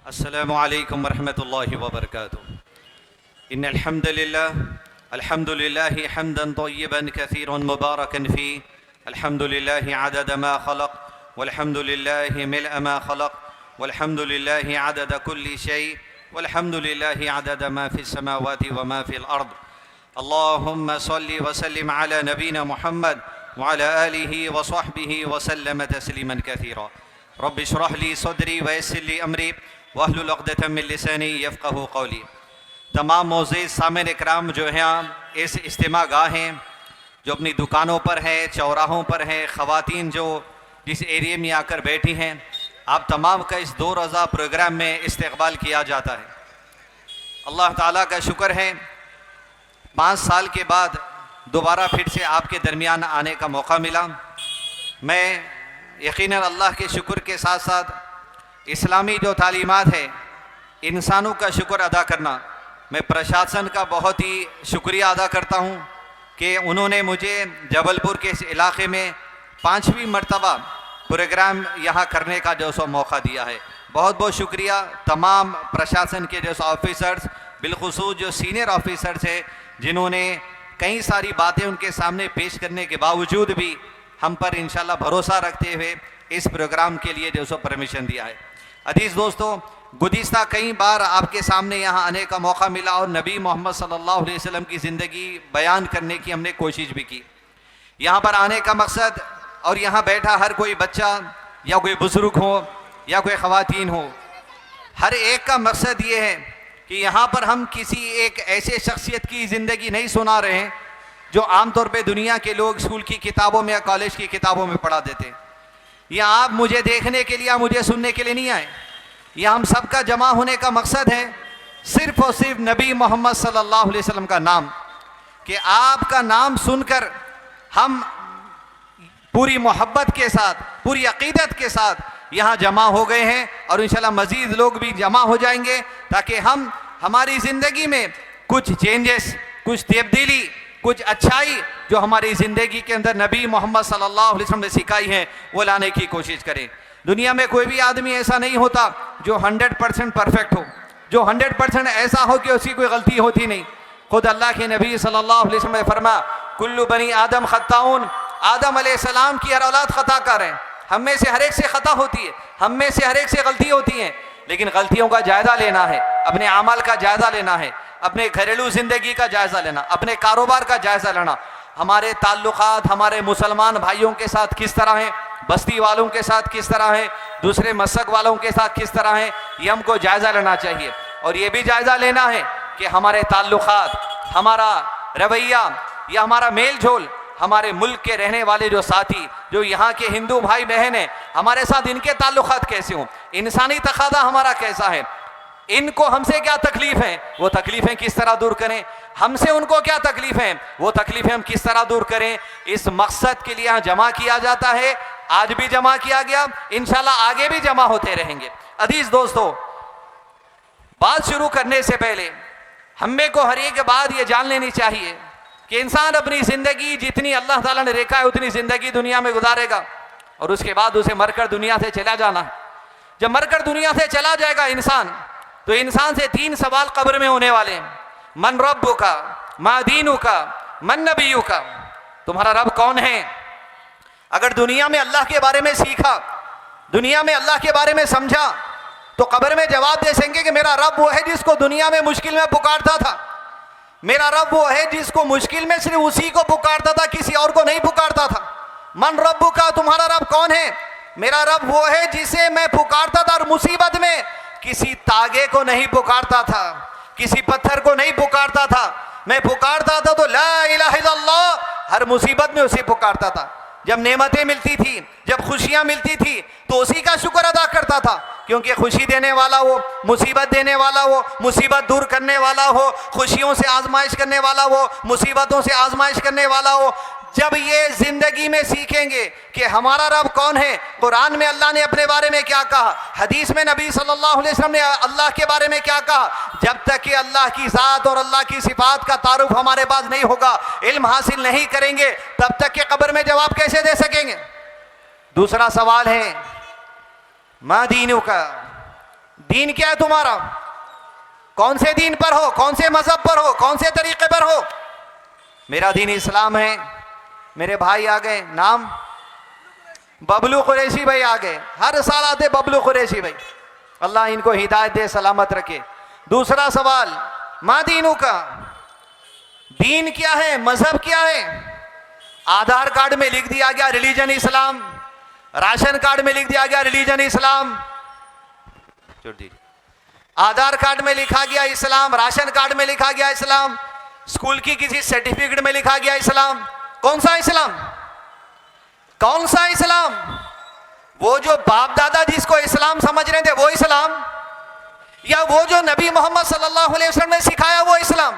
अस्सलामु अलैकुम वरहमतुल्लाहि वबरकातुहू। इन्नल हम्दुलिल्लाहि हम्दन तय्यिबन कसीरन मुबारकन फी अल्हम्दुलिल्लाहि अदद मा खलक़ वल्हम्दुलिल्लाहि मिलअ मा खलक़ वल्हम्दुलिल्लाहि अदद कुल्लि शै वल्हम्दुलिल्लाहि अदद मा फिस समावाति व मा फिल अर्द। अल्लाहुम्मा सल्लि व सल्लिम अला नबीना मुहम्मद व अला आलिहि व सहबिहि व सल्लम तस्लीमन कसीरा। रब्बि इश्रह ली सदरी व यस्सिर ली अमरी वहलुल उक़दतम मिन लिसानी यफ़क़हू क़ौली। तमाम मोअज़्ज़िज़ सामिन इकराम जो हैं इस इज्तिमा गाह हैं, जो अपनी दुकानों पर हैं, चौराहों पर हैं, ख़वातीन जो जिस एरिए में आकर बैठी हैं, आप तमाम का इस 2 रोज़ा प्रोग्राम में इस्तक़बाल किया जाता है। अल्लाह ताला का शुक्र है 5 साल के बाद दोबारा फिर से आपके दरमियान आने का मौका मिला। मैं यकीनन अल्लाह के शुक्र के साथ साथ इस्लामी जो तालीमात है, इंसानों का शुक्र अदा करना, मैं प्रशासन का बहुत ही शुक्रिया अदा करता हूँ कि उन्होंने मुझे जबलपुर के इस इलाक़े में 5वीं मरतबा प्रोग्राम यहाँ करने का जो सो मौका दिया है। बहुत बहुत शुक्रिया तमाम प्रशासन के जो ऑफिसर्स, बिलखुसूस जो सीनियर ऑफिसर्स हैं, जिन्होंने कई सारी बातें उनके सामने पेश करने के बावजूद भी हम पर इंशाल्लाह भरोसा रखते हुए इस प्रोग्राम के लिए जो सो परमिशन दिया है। अजीज़ दोस्तों, गुज़िश्ता कई बार आपके सामने यहाँ आने का मौका मिला और नबी मोहम्मद सल्लल्लाहु अलैहि वसल्लम की ज़िंदगी बयान करने की हमने कोशिश भी की। यहाँ पर आने का मकसद और यहाँ बैठा हर कोई बच्चा या कोई बुज़ुर्ग हो या कोई ख़वातीन हो, हर एक का मकसद ये है कि यहाँ पर हम किसी एक ऐसे शख्सियत की ज़िंदगी नहीं सुना रहे हैं जो आम तौर पे दुनिया के लोग स्कूल की किताबों में या कॉलेज की किताबों में पढ़ा देते हैं। यहाँ आप मुझे देखने के लिए या मुझे सुनने के लिए नहीं आए। यहाँ हम सब का जमा होने का मकसद है सिर्फ़ और सिर्फ नबी मोहम्मद सल्लल्लाहु अलैहि वसल्लम का नाम, कि आपका नाम सुनकर हम पूरी मोहब्बत के साथ, पूरी अक़ीदत के साथ यहाँ जमा हो गए हैं और इंशाल्लाह मज़ीद लोग भी जमा हो जाएंगे, ताकि हम हमारी ज़िंदगी में कुछ चेंजेस, कुछ तब्दीली, कुछ अच्छाई जो हमारी ज़िंदगी के अंदर नबी मोहम्मद सल्लल्लाहु अलैहि वसल्लम ने सिखाई है वो लाने की कोशिश करें। दुनिया में कोई भी आदमी ऐसा नहीं होता जो 100% परफेक्ट हो, जो 100% ऐसा हो कि उसकी कोई गलती होती नहीं। खुद अल्लाह के नबी सल्लल्लाहु अलैहि वसल्लम ने फरमाया, कुल्लु बनी आदम खत्ताउन, आदम अलैहिस्सलाम की हर औलाद ख़ताकार है। हम में से हर एक से ख़ता होती है, हम में से हर एक से गलती होती है, लेकिन गलतियों का जायज़ा लेना है, अपने अमाल का जायज़ा लेना है, अपने घरेलू ज़िंदगी का जायज़ा लेना, अपने कारोबार का जायज़ा लेना, हमारे ताल्लुकात हमारे मुसलमान भाइयों के साथ किस तरह हैं, बस्ती वालों के साथ किस तरह है, दूसरे मसक वालों के साथ किस तरह है, ये हमको जायज़ा लेना चाहिए। और ये भी जायज़ा लेना है कि हमारे ताल्लुकात, हमारा रवैया या हमारा मेल जोल, हमारे मुल्क के रहने वाले जो साथी, जो यहाँ के हिंदू भाई बहन हैं, हमारे साथ इनके ताल्लुकात कैसे हों, इंसानी तकादा हमारा कैसा है, इनको हमसे क्या तकलीफ़ है, वो तकलीफ़ें किस तरह दूर करें, हमसे उनको क्या तकलीफ़ है, वो तकलीफ़ें हम किस तरह दूर करें। इस मकसद के लिए यहाँ जमा किया जाता है। आज भी जमा किया गया, इंशाल्लाह आगे भी जमा होते रहेंगे। अजीज़ दोस्तों, बात शुरू करने से पहले हमें को हर एक बात ये जान लेनी चाहिए कि इंसान अपनी ज़िंदगी जितनी अल्लाह ताला ने रेखा है उतनी ज़िंदगी दुनिया में गुजारेगा और उसके बाद उसे मरकर दुनिया से चला जाना है। जब मरकर दुनिया से चला जाएगा इंसान, तो इंसान से 3 सवाल कब्र में होने वाले हैं। मन रब्बुका, मा दीनुका, मन नबियुका, तुम्हारा रब कौन है। अगर दुनिया में अल्लाह के बारे में सीखा, दुनिया में अल्लाह के बारे में समझा, तो कब्र में जवाब दे सकेंगे कि मेरा रब वो है जिसको दुनिया में मुश्किल में पुकारता था, मेरा रब वो है जिसको मुश्किल में सिर्फ उसी को पुकारता था, किसी और को नहीं पुकारता था। मन रब्बुका, तुम्हारा रब कौन है। मेरा रब वो है जिसे मैं पुकारता था और मुसीबत में किसी तागे को नहीं पुकारता था, किसी पत्थर को नहीं पुकारता था, मैं पुकारता था तो ला इलाहा इल्लल्लाह, हर मुसीबत में उसे पुकारता था। जब नेमतें मिलती थी, जब खुशियां मिलती थी, तो उसी का शुक्र अदा करता था, क्योंकि खुशी देने वाला वो, मुसीबत देने वाला वो, मुसीबत दूर करने वाला हो, खुशियों से आजमाइश करने वाला वो, मुसीबतों से आजमाइश करने वाला हो। जब ये ज़िंदगी में सीखेंगे कि हमारा रब कौन है, कुरान में अल्लाह ने अपने बारे में क्या कहा, हदीस में नबी सल्लल्लाहु अलैहि वसल्लम ने अल्लाह के बारे में क्या कहा, जब तक कि अल्लाह की ज़ात और अल्लाह की सिफात का तारुफ हमारे पास नहीं होगा, इल्म हासिल नहीं करेंगे, तब तक के कब्र में जवाब कैसे दे सकेंगे। दूसरा सवाल है मा दीनुका, दीन क्या है तुम्हारा? कौन से दीन पर हो, कौन से मजहब पर हो, कौन से तरीके पर हो? मेरा दीन इस्लाम है। मेरे भाई आ गए, नाम बबलू कुरैशी भाई आ गए, हर साल आते बबलू कुरैशी भाई, अल्लाह इनको हिदायत दे, सलामत रखे। दूसरा सवाल, माँ दीनों का दीन क्या है, मजहब क्या है? आधार कार्ड में लिख दिया गया रिलीजन इस्लाम, राशन कार्ड में लिख दिया गया रिलीजन इस्लाम, आधार कार्ड में लिखा गया इस्लाम, राशन कार्ड में लिखा गया इस्लाम, स्कूल की किसी सर्टिफिकेट में लिखा गया इस्लाम। कौन सा इस्लाम? कौन सा इस्लाम? वो जो बाप दादा जिसको इस्लाम समझ रहे थे वो इस्लाम, या वो जो नबी मोहम्मद सल्लल्लाहु अलैहि वसल्लम ने सिखाया वो इस्लाम?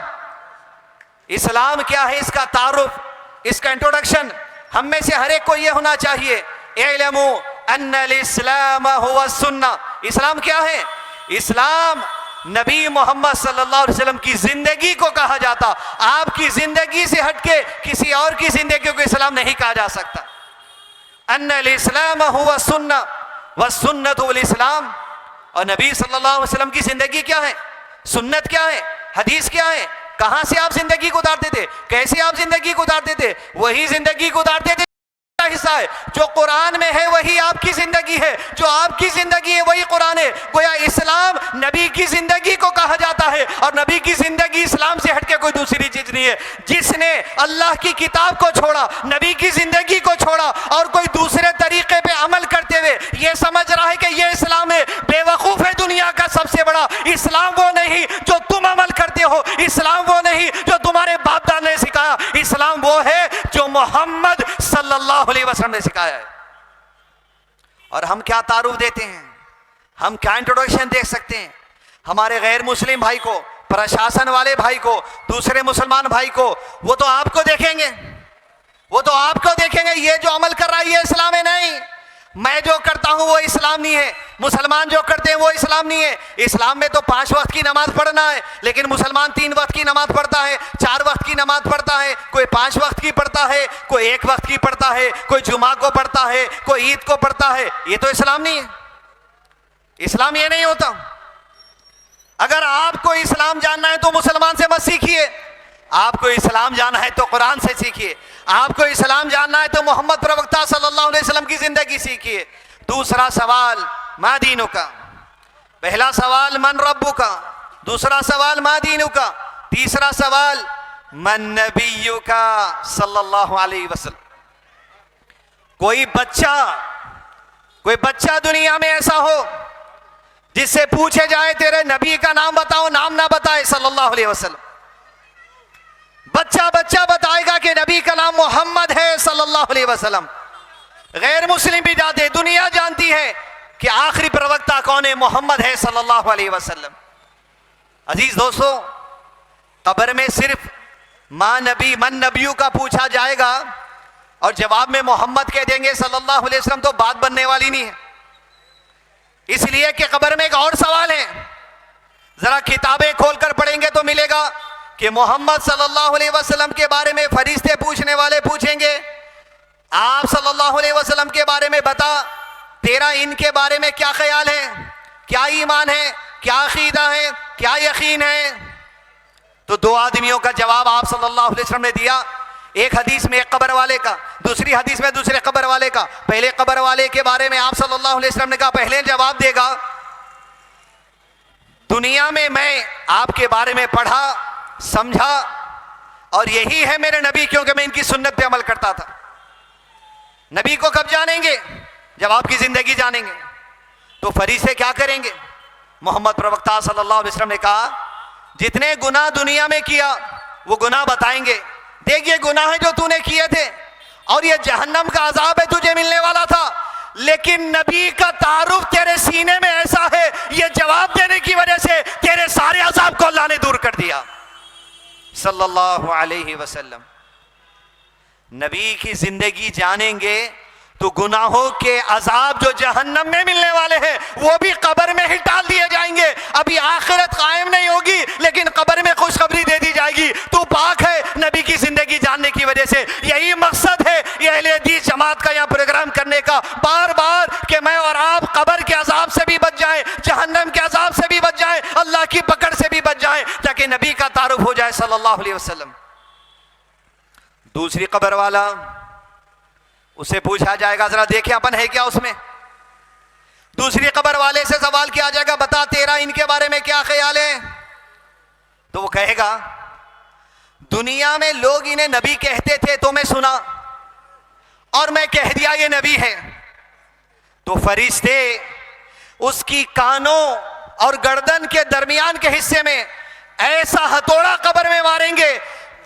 इस्लाम क्या है, इसका तारुफ, इसका इंट्रोडक्शन हम में से हर एक को यह होना चाहिए। इल्मु अन्नल इस्लाम हुवा सुन्ना। इस्लाम क्या है? इस्लाम नबी मोहम्मद सल्लल्लाहु अलैहि वसल्लम की जिंदगी को कहा जाता। आपकी जिंदगी से हटके किसी और की जिंदगी को इस्लाम नहीं कहा जा सकता। अन्नल इस्लाम हुवा सुन्ना व सुन्नतु वल इस्लाम। और नबी सल्लल्लाहु अलैहि वसल्लम की जिंदगी क्या है, सुन्नत क्या है, हदीस क्या है, कहां से आप जिंदगी गुजारते थे, कैसे आप जिंदगी गुजारते थे, वही जिंदगी गुजारते थे हिस्सा है। जो कुरान में है वही आपकी जिंदगी है, जो आपकी जिंदगी है वही कुरान है। गोया इस्लाम नबी की जिंदगी को कहा जाता है, और नबी की जिंदगी इस्लाम से हटके कोई दूसरी चीज नहीं है। जिसने अल्लाह की किताब को छोड़ा, नबी की जिंदगी को छोड़ा और कोई दूसरे तरीके पे अमल करते हुए ये समझ रहा है कि ये इस्लाम है, बेवकूफ है। दुनिया का सबसे बड़ा इस्लाम वो नहीं जो तुम अमल करते हो, इस्लाम वो नहीं जो तुम्हारे बाप दादा ने सिखाया, इस्लाम वो है जो मोहम्मद सल्लल्लाहु अलैहि वसल्लम ने सिखाया है। और हम क्या तारुफ देते हैं, हम क्या इंट्रोडक्शन देख सकते हैं हमारे गैर मुस्लिम भाई को, प्रशासन वाले भाई को, दूसरे मुसलमान भाई को? वो तो आपको देखेंगे, वो तो आपको देखेंगे ये जो अमल कर रहा है ये इस्लाम है। नहीं, मैं जो करता हूं वो इस्लाम नहीं है, मुसलमान जो करते हैं वो इस्लाम नहीं है। इस्लाम में तो 5 वक्त की नमाज पढ़ना है, लेकिन मुसलमान 3 वक्त की नमाज पढ़ता है, 4 वक्त की नमाज पढ़ता है, कोई 5 वक्त की पढ़ता है, कोई 1 वक्त की पढ़ता है, कोई जुमा को पढ़ता है, कोई ईद को पढ़ता है। ये तो इस्लाम नहीं है। इस्लाम ये नहीं होता। अगर आपको इस्लाम जानना है तो मुसलमान से मत सीखिए, आपको इस्लाम जानना है तो कुरान से सीखिए, आपको इस्लाम जानना है तो मोहम्मद प्रवक्ता सल्लल्लाहु अलैहि वसल्लम की जिंदगी सीखिए। दूसरा सवाल, मा दीनु का। पहला सवाल मन रब्बु का, दूसरा सवाल मा दीनु का, तीसरा सवाल मन नबिय्यु का सल्लल्लाहु अलैहि वसल्लम। कोई बच्चा दुनिया में ऐसा हो जिससे पूछे जाए तेरे नबी का नाम बताओ, नाम ना बताए सल्लल्लाहु अलैहि वसल्लम। बच्चा बताएगा कि नबी का नाम मोहम्मद है सल्लल्लाहु अलैहि वसल्लम। गैर मुस्लिम भी जानते, दुनिया जानती है कि आखिरी प्रवक्ता कौन है, मोहम्मद है सल्लल्लाहु अलैहि वसल्लम। अजीज दोस्तों, कब्र में सिर्फ मां नबी मन नबियों का पूछा जाएगा और जवाब में मोहम्मद कह देंगे सल्लल्लाहु अलैहि वसल्लम, तो बात बनने वाली नहीं है। इसलिए कि कब्र में एक और सवाल है, जरा किताबें खोलकर पढ़ेंगे तो मिलेगा कि मोहम्मद सल्लल्लाहु अलैहि वसल्लम के बारे में फरिश्ते पूछने वाले पूछेंगे, आप सल्लल्लाहु अलैहि वसल्लम के बारे में बता, तेरा इनके बारे में क्या ख्याल है, क्या ईमान है, क्या अकीदा है, क्या यकीन है। तो 2 आदमियों का जवाब आप सल्लल्लाहु अलैहि वसल्लम ने दिया। एक हदीस में एक कब्र वाले का, दूसरी हदीस में दूसरे कब्र वाले का। पहले कब्र वाले के बारे में आप सल्लल्लाहु अलैहि वसल्लम ने कहा, पहले जवाब देगा, दुनिया में मैं आपके बारे में पढ़ा, समझा और यही है मेरे नबी, क्योंकि मैं इनकी सुन्नत पे अमल करता था। नबी को कब जानेंगे? जब आपकी जिंदगी जानेंगे। तो फरिश्ते क्या करेंगे? मोहम्मद प्रवक्ता सल्लल्लाहु अलैहि वसल्लम ने कहा, जितने गुनाह दुनिया में किया वो गुनाह बताएंगे। देख, ये गुनाह है जो तूने किए थे और ये जहन्नम का अजाब है तुझे मिलने वाला था, लेकिन नबी का तारुफ तेरे सीने में ऐसा है, ये जवाब देने की वजह से तेरे सारे अजाब को अल्लाह ने दूर कर दिया सल्लल्लाहु अलैहि वसल्लम। नबी की जिंदगी जानेंगे तो गुनाहों के अजाब जो जहन्नम में मिलने वाले हैं वो भी कब्र में ही टाल दिए जाएंगे। अभी आखिरत कायम नहीं होगी, लेकिन कब्र में खुशखबरी दे दी जाएगी, तू पाक है नबी की जिंदगी जानने की वजह से। यही मकसद है ये अहले हदीस जमात का यहाँ प्रोग्राम करने का, बार बार कि मैं और आप कब्र के अजाब से भी बच जाए, जहन्नम के अजाब से भी बच जाए, अल्लाह की पकड़ से भी बच जाए, ताकि नबी का तारुफ हो जाए सल्लल्लाहु अलैहि वसल्लम। दूसरी कब्र वाला, उससे पूछा जाएगा जरा देखे अपन है क्या उसमें। दूसरी कब्र वाले से सवाल किया जाएगा, बता तेरा इनके बारे में क्या ख्याल है। तो वो कहेगा दुनिया में लोग इन्हें नबी कहते थे तो मैं सुना और मैं कह दिया ये नबी है। तो फरिश्ते उसकी कानों और गर्दन के दरमियान के हिस्से में ऐसा हथौड़ा कब्र में मारेंगे,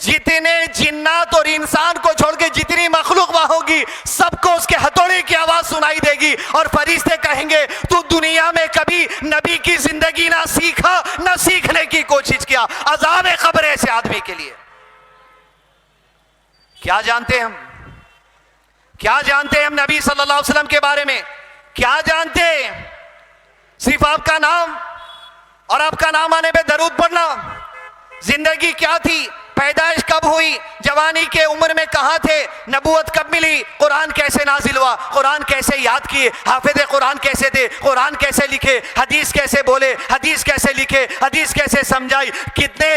जितने जिन्नात और इंसान को छोड़ के जितनी मखलूक वहां होगी सबको उसके हथौड़े की आवाज सुनाई देगी। और फरिश्ते कहेंगे तू दुनिया में कभी नबी की जिंदगी ना सीखा, ना सीखने की कोशिश किया। अजाब कब्र ऐसे आदमी के लिए। क्या जानते हम, क्या जानते हैं हम नबी सल्लल्लाहु अलैहि वसल्लम के बारे में? क्या जानते हैं? सिर्फ आपका नाम और आपका नाम आने पे दरूद पढ़ना। जिंदगी क्या थी, पैदाइश कब हुई, जवानी के उम्र में कहां थे, नबूवत कब मिली, कुरान कैसे नाजिल हुआ, कुरान कैसे याद किए, हाफिज कुरान कैसे थे, कुरान कैसे लिखे, हदीस कैसे बोले, हदीस कैसे लिखे, हदीस कैसे समझाई, कितने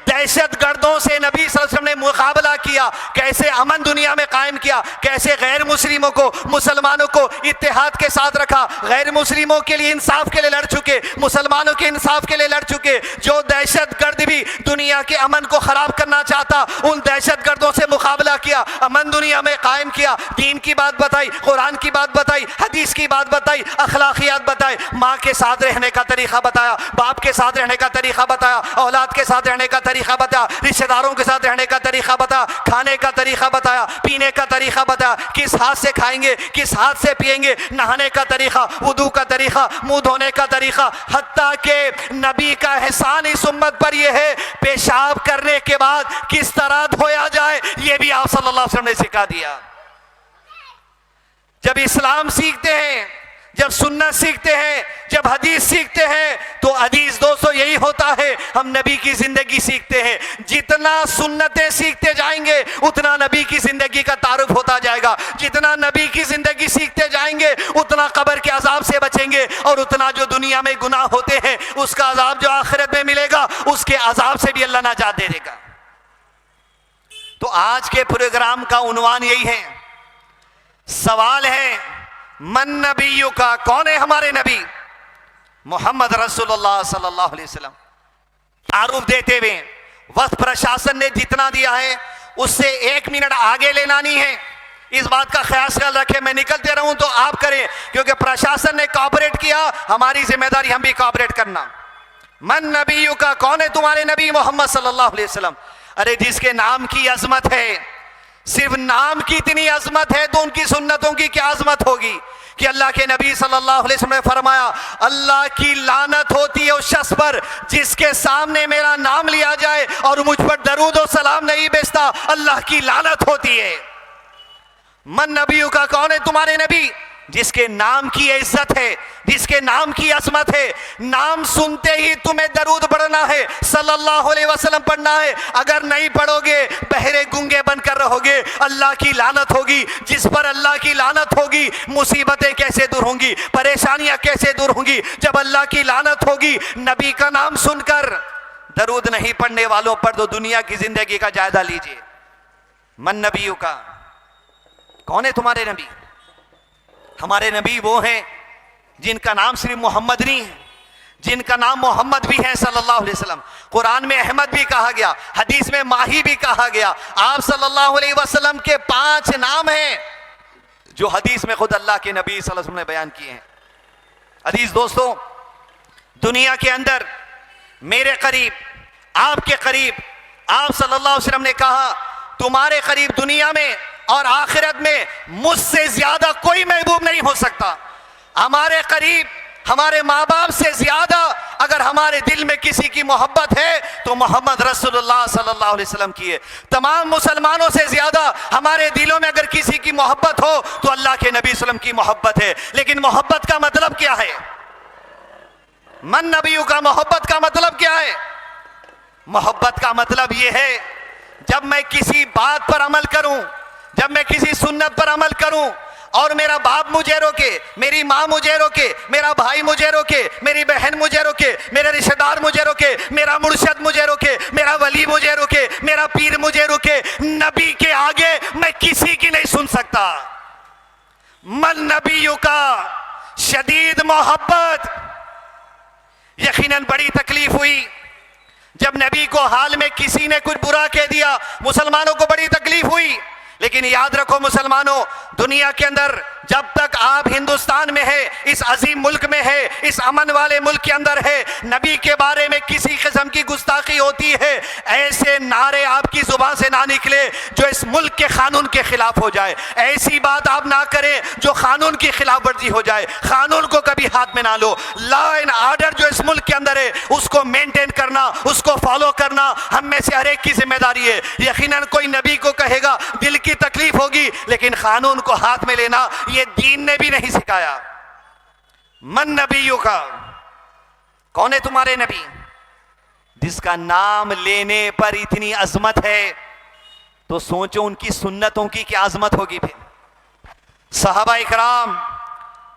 दहशत गर्दों से नबी सल्लल्लाहु अलैहि वसल्लम ने मुकाबला किया, कैसे अमन दुनिया में कायम किया, कैसे गैर मुस्लिमों को, मुसलमानों को इत्तेहाद के साथ रखा, गैर मुस्लिमों के लिए इंसाफ के लिए लड़ चुके, मुसलमानों के इंसाफ के लिए लड़ चुके। जो दहशत गर्द भी दुनिया के अमन को खराब करना चाहता, उन दहशत गर्दों से मुकाबला किया, अमन दुनिया में कायम किया, दीन की बात बताई, कुरान की बात बताई, हदीस की बात बताई, अखलाकियात बताई, माँ के साथ रहने का तरीका बताया, बाप के साथ रहने का तरीका बताया, औलाद के साथ रहने का तरीका बताया, रिश्तेदारों के साथ रहने का तरीका बताया, खाने का तरीका बताया, पीने का तरीका बताया, किस हाथ से खाएंगे, किस हाथ से पिएंगे, नहाने का तरीका, वुदू का तरीका, मुंह धोने का तरीका। हत्ता के नबी का एहसान इस उम्मत पर यह है पेशाब करने के बाद किस तरह धोया जाए, यह भी आप सल्लल्लाहु अलैहि वसल्लम ने सिखा दिया। जब इस्लाम सीखते हैं, जब सुन्नत सीखते हैं, जब हदीस सीखते हैं, तो हदीस दोस्तों यही होता है, हम नबी की जिंदगी सीखते हैं। जितना सुन्नतें सीखते जाएंगे उतना नबी की जिंदगी का तारुफ होता जाएगा। जितना नबी की जिंदगी सीखते जाएंगे उतना कब्र के अजाब से बचेंगे, और उतना जो दुनिया में गुनाह होते हैं उसका अजाब जो आखिरत में मिलेगा उसके अजाब से भी अल्लाह नजात दे देगा। तो आज के प्रोग्राम का उन्वान यही है। सवाल है मन नबीयु का, कौन है हमारे नबी? मोहम्मद रसूलुल्लाह सल्लल्लाहु अलैहि वसल्लम। तारुफ देते हुए वक्त प्रशासन ने जितना दिया है उससे 1 मिनट आगे लेना नहीं है। इस बात का ख्याल रखें, मैं निकलते रहूं तो आप करें, क्योंकि प्रशासन ने कोऑपरेट किया, हमारी जिम्मेदारी हम भी कोऑपरेट करना। मन नबीयु का, कौन है तुम्हारे नबी? मोहम्मद सल्लल्लाहु अलैहि वसल्लम। अरे जिसके नाम की अजमत है, सिर्फ नाम की इतनी अजमत है तो उनकी सुन्नतों की क्या अजमत होगी कि अल्लाह के नबी सल्लल्लाहु अलैहि वसल्लम ने फरमाया अल्लाह की लानत होती है उस शख्स पर जिसके सामने मेरा नाम लिया जाए और मुझ पर दरूद और सलाम नहीं भेजता, अल्लाह की लानत होती है। मन नबियों का, कौन है तुम्हारे नबी? जिसके नाम की इज्जत है, जिसके नाम की असमत है, नाम सुनते ही तुम्हें दरूद पढ़ना है, सल्लल्लाहु अलैहि वसल्लम पढ़ना है। अगर नहीं पढ़ोगे बहरे गूंगे बनकर रहोगे, अल्लाह की लानत होगी। जिस पर अल्लाह की लानत होगी मुसीबतें कैसे दूर होंगी, परेशानियां कैसे दूर होंगी? जब अल्लाह की लानत होगी। नबी का नाम सुनकर दरूद नहीं पढ़ने वालों पर तो दुनिया की जिंदगी का जायजा लीजिए। मन नबियों का, कौन है तुम्हारे नबी? हमारे नबी वो हैं जिनका नाम सिर्फ मोहम्मद नहीं है, जिनका नाम मोहम्मद भी है सल्लल्लाहु अलैहि वसल्लम। कुरान में अहमद भी कहा गया, हदीस में माही भी कहा गया। आप सल्लल्लाहु अलैहि वसल्लम के 5 नाम हैं जो हदीस में खुद अल्लाह के नबी सल्लल्लाहु अलैहि वसल्लम ने बयान किए हैं। हदीस दोस्तों, दुनिया के अंदर मेरे करीब, आपके करीब, आप सल्लल्लाहु अलैहि वसल्लम ने कहा तुम्हारे करीब दुनिया में और आखिरत में मुझसे ज्यादा कोई महबूब नहीं हो सकता। हमारे करीब, हमारे माँ बाप से ज्यादा अगर हमारे दिल में किसी की मोहब्बत है तो मोहम्मद रसूलुल्लाह सल्लल्लाहु अलैहि वसल्लम की है। तमाम मुसलमानों से ज्यादा हमारे दिलों में अगर किसी की मोहब्बत हो तो अल्लाह के नबी सल्लम की मोहब्बत है। लेकिन मोहब्बत का मतलब क्या है? मन नबियों का मोहब्बत का मतलब क्या है? मोहब्बत का मतलब यह है जब मैं किसी बात पर अमल करूं, जब मैं किसी सुन्नत पर अमल करूं, और मेरा बाप मुझे रोके, मेरी माँ मुझे रोके, मेरा भाई मुझे रोके, मेरी बहन मुझे रोके, मेरे रिश्तेदार मुझे रोके, मेरा मुर्शिद मुझे रोके, मेरा वली मुझे रोके, मेरा पीर मुझे रोके, नबी के आगे मैं किसी की नहीं सुन सकता। मन नबियों का शदीद मोहब्बत। यकीनन बड़ी तकलीफ हुई जब नबी को हाल में किसी ने कुछ बुरा कह दिया, मुसलमानों को बड़ी तकलीफ हुई। लेकिन याद रखो मुसलमानों, दुनिया के अंदर जब तक आप हिंदुस्तान में है, इस अजीम मुल्क में है, इस अमन वाले मुल्क के अंदर है, नबी के बारे में किसी किस्म की गुस्ताखी होती है, ऐसे नारे आपकी जुबान से ना निकले जो इस मुल्क के कानून के खिलाफ हो जाए। ऐसी बात आप ना करें जो कानून की खिलाफ वर्जी हो जाए। कानून को कभी हाथ में ना लो। लॉ एंड ऑर्डर जो इस मुल्क के अंदर है उसको मेंटेन करना, उसको फॉलो करना हम में से हर एक की जिम्मेदारी है। यकीनन कोई नबी को कहेगा दिल की तकलीफ होगी, लेकिन कानून को हाथ में लेना ये दीन ने भी नहीं सिखाया। मन नबियों का, कौन है तुम्हारे नबी जिसका नाम लेने पर इतनी अजमत है? तो सोचो उनकी सुन्नतों की क्या अजमत होगी। फिर सहाबा इकराम,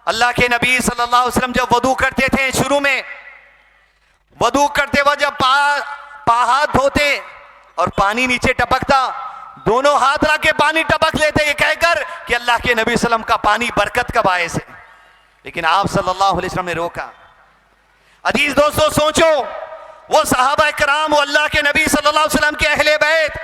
अल्लाह के नबी सल्लल्लाहु अलैहि वसल्लम जब वदू करते थे, शुरू में वदू करते वक्त जब हाथ धोते और पानी नीचे टपकता, दोनों हाथ रख के पानी टपक लेते ये कहकर कि अल्लाह के नबी सल्लम का पानी बरकत का बायस है। लेकिन आप सल्लल्लाहु अलैहि वसल्लम ने रोका। अजीज दोस्तों, सोचो वो सहाबा कराम, वो अल्लाह के नबी सल्लल्लाहु अलैहि वसल्लम के अहले बैत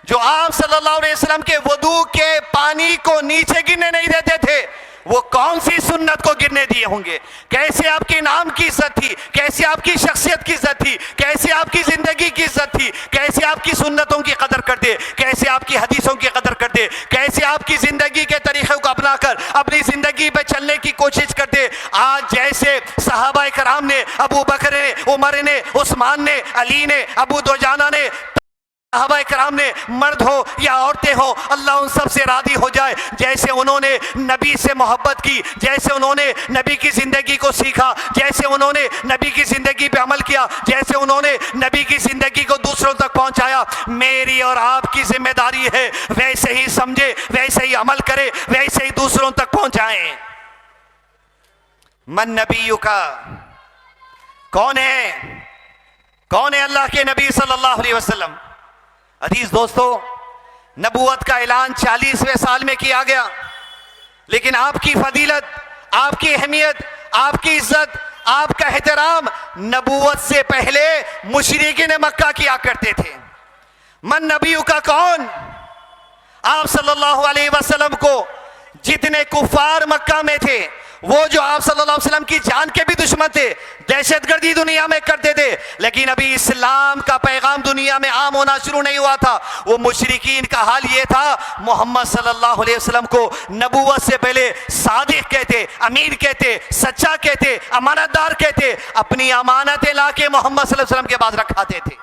जो आप सल्लल्लाहु अलैहि वसल्लम के वुदू के पानी को नीचे गिरने नहीं देते थे, वो कौन सी सुन्नत को गिरने दिए होंगे? कैसे आपके नाम की इज्जत थी, कैसे आपकी शख्सियत की इज्जत थी, कैसे आपकी जिंदगी की इज्जत थी, कैसे आपकी सुन्नतों की कदर करते, कैसे आपकी हदीसों की कदर करते, कैसे आपकी जिंदगी के तरीक़े को अपनाकर अपनी जिंदगी पे चलने की कोशिश करते। आज जैसे सहाबा कराम ने, अबू बकर ने, उमर ने, उस्मान ने, अली ने, अबू दुजाना ने, सहाबा कराम ने, मर्द हो या औरतें हो, अल्लाह उन सब से राजी हो जाए, जैसे उन्होंने नबी से मोहब्बत की, जैसे उन्होंने नबी की ज़िंदगी को सीखा, जैसे उन्होंने नबी की ज़िंदगी पे अमल किया, जैसे उन्होंने नबी की ज़िंदगी को दूसरों तक पहुंचाया, मेरी और आपकी जिम्मेदारी है वैसे ही समझे, वैसे ही अमल करे, वैसे ही दूसरों तक पहुंचाएं। मन नबियों का, कौन है? कौन है अल्लाह के नबी सल्लल्लाहु अलैहि वसल्लम? अजीज दोस्तों, नबूवत का ऐलान 40वें साल में किया गया, लेकिन आपकी फजीलत, आपकी अहमियत, आपकी इज्जत, आपका एहतराम नबूवत से पहले मुशरिकीन मक्का किया करते थे। मन नबियों का कौन? आप सल्लल्लाहु अलैहि वसल्लम को जितने कुफार मक्का में थे, वो जो आप सल्लल्लाहु अलैहि वसल्लम की जान के भी दुश्मन थे, दहशतगर्दी दुनिया में करते थे, लेकिन अभी इस्लाम का पैगाम दुनिया में आम होना शुरू नहीं हुआ था। वो मुशरिकीन का हाल ये था, मोहम्मद सल्लल्लाहु अलैहि वसल्लम को नबूवत से पहले सादिक कहते, अमीर कहते, सच्चा कहते, अमानतदार कहते। अपनी अमानतें लाके मोहम्मद सल्लल्लाहु अलैहि वसल्लम के पास रखाते थे,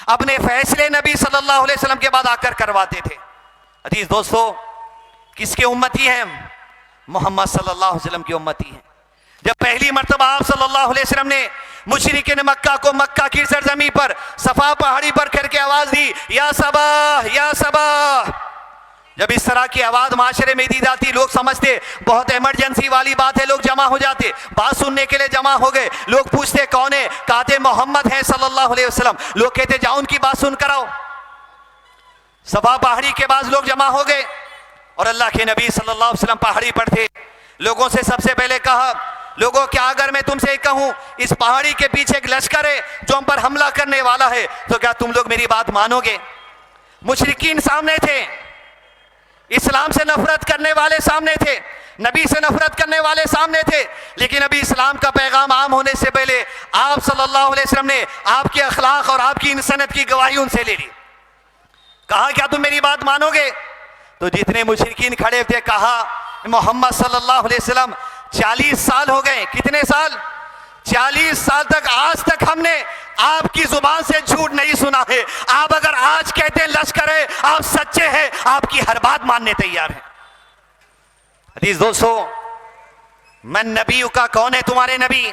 अपने फैसले नबी सल्लल्लाहु अलैहि वसल्लम के बाद आकर करवाते थे। अजीज दोस्तों, किसके उम्मती हैं? मोहम्मद सल्लल्लाहु अलैहि वसल्लम की उम्मती हैं। जब पहली मर्तबा आप सल्लल्लाहु अलैहि वसल्लम ने मुशरिकीन मक्का को मक्का की सरजमी पर सफा पहाड़ी पर करके आवाज दी, या सबा, या सबा। जब इस तरह की आवाज माशरे में दी जाती, लोग समझते बहुत इमरजेंसी वाली बात है, लोग जमा हो जाते, बात सुनने के लिए जमा हो गए। लोग पूछते कौन है? कहते मोहम्मद है सल्लल्लाहु अलैहि वसल्लम। लोग कहते जाओ उनकी बात सुन कर आओ। सफा पहाड़ी के बाद लोग जमा हो गए और अल्लाह के नबी सल्लल्लाहु अलैहि वसल्लम पहाड़ी पर थे। लोगों से सबसे पहले कहा, लोगों क्या अगर मैं तुमसे कहूं इस पहाड़ी के पीछे एक लश्कर है जो हम पर हमला करने वाला है, तो क्या तुम लोग मेरी बात मानोगे? मुशरिकीन सामने थे, इस्लाम से नफरत करने वाले सामने थे, नबी से नफरत करने वाले सामने थे, लेकिन अभी इस्लाम का पैगाम आम होने से पहले आप सल्लल्लाहु अलैहि वसल्लम ने आपके अखलाक और आपकी इंसानियत की गवाही उनसे ले ली। कहा क्या तुम मेरी बात मानोगे? तो जितने मुशरिकीन खड़े थे कहा मोहम्मद सल्लल्लाहु अलैहि वसल्लम 40 साल हो गए। कितने साल? 40 साल तक, आज तक हमने आपकी जुबान से झूठ नहीं सुना है। आप अगर आज कहते हैं लश्कर है, आप सच्चे हैं, आपकी हर बात मानने तैयार हैं। अजीज दोस्तों, मन नबियों का, कौन है तुम्हारे नबी?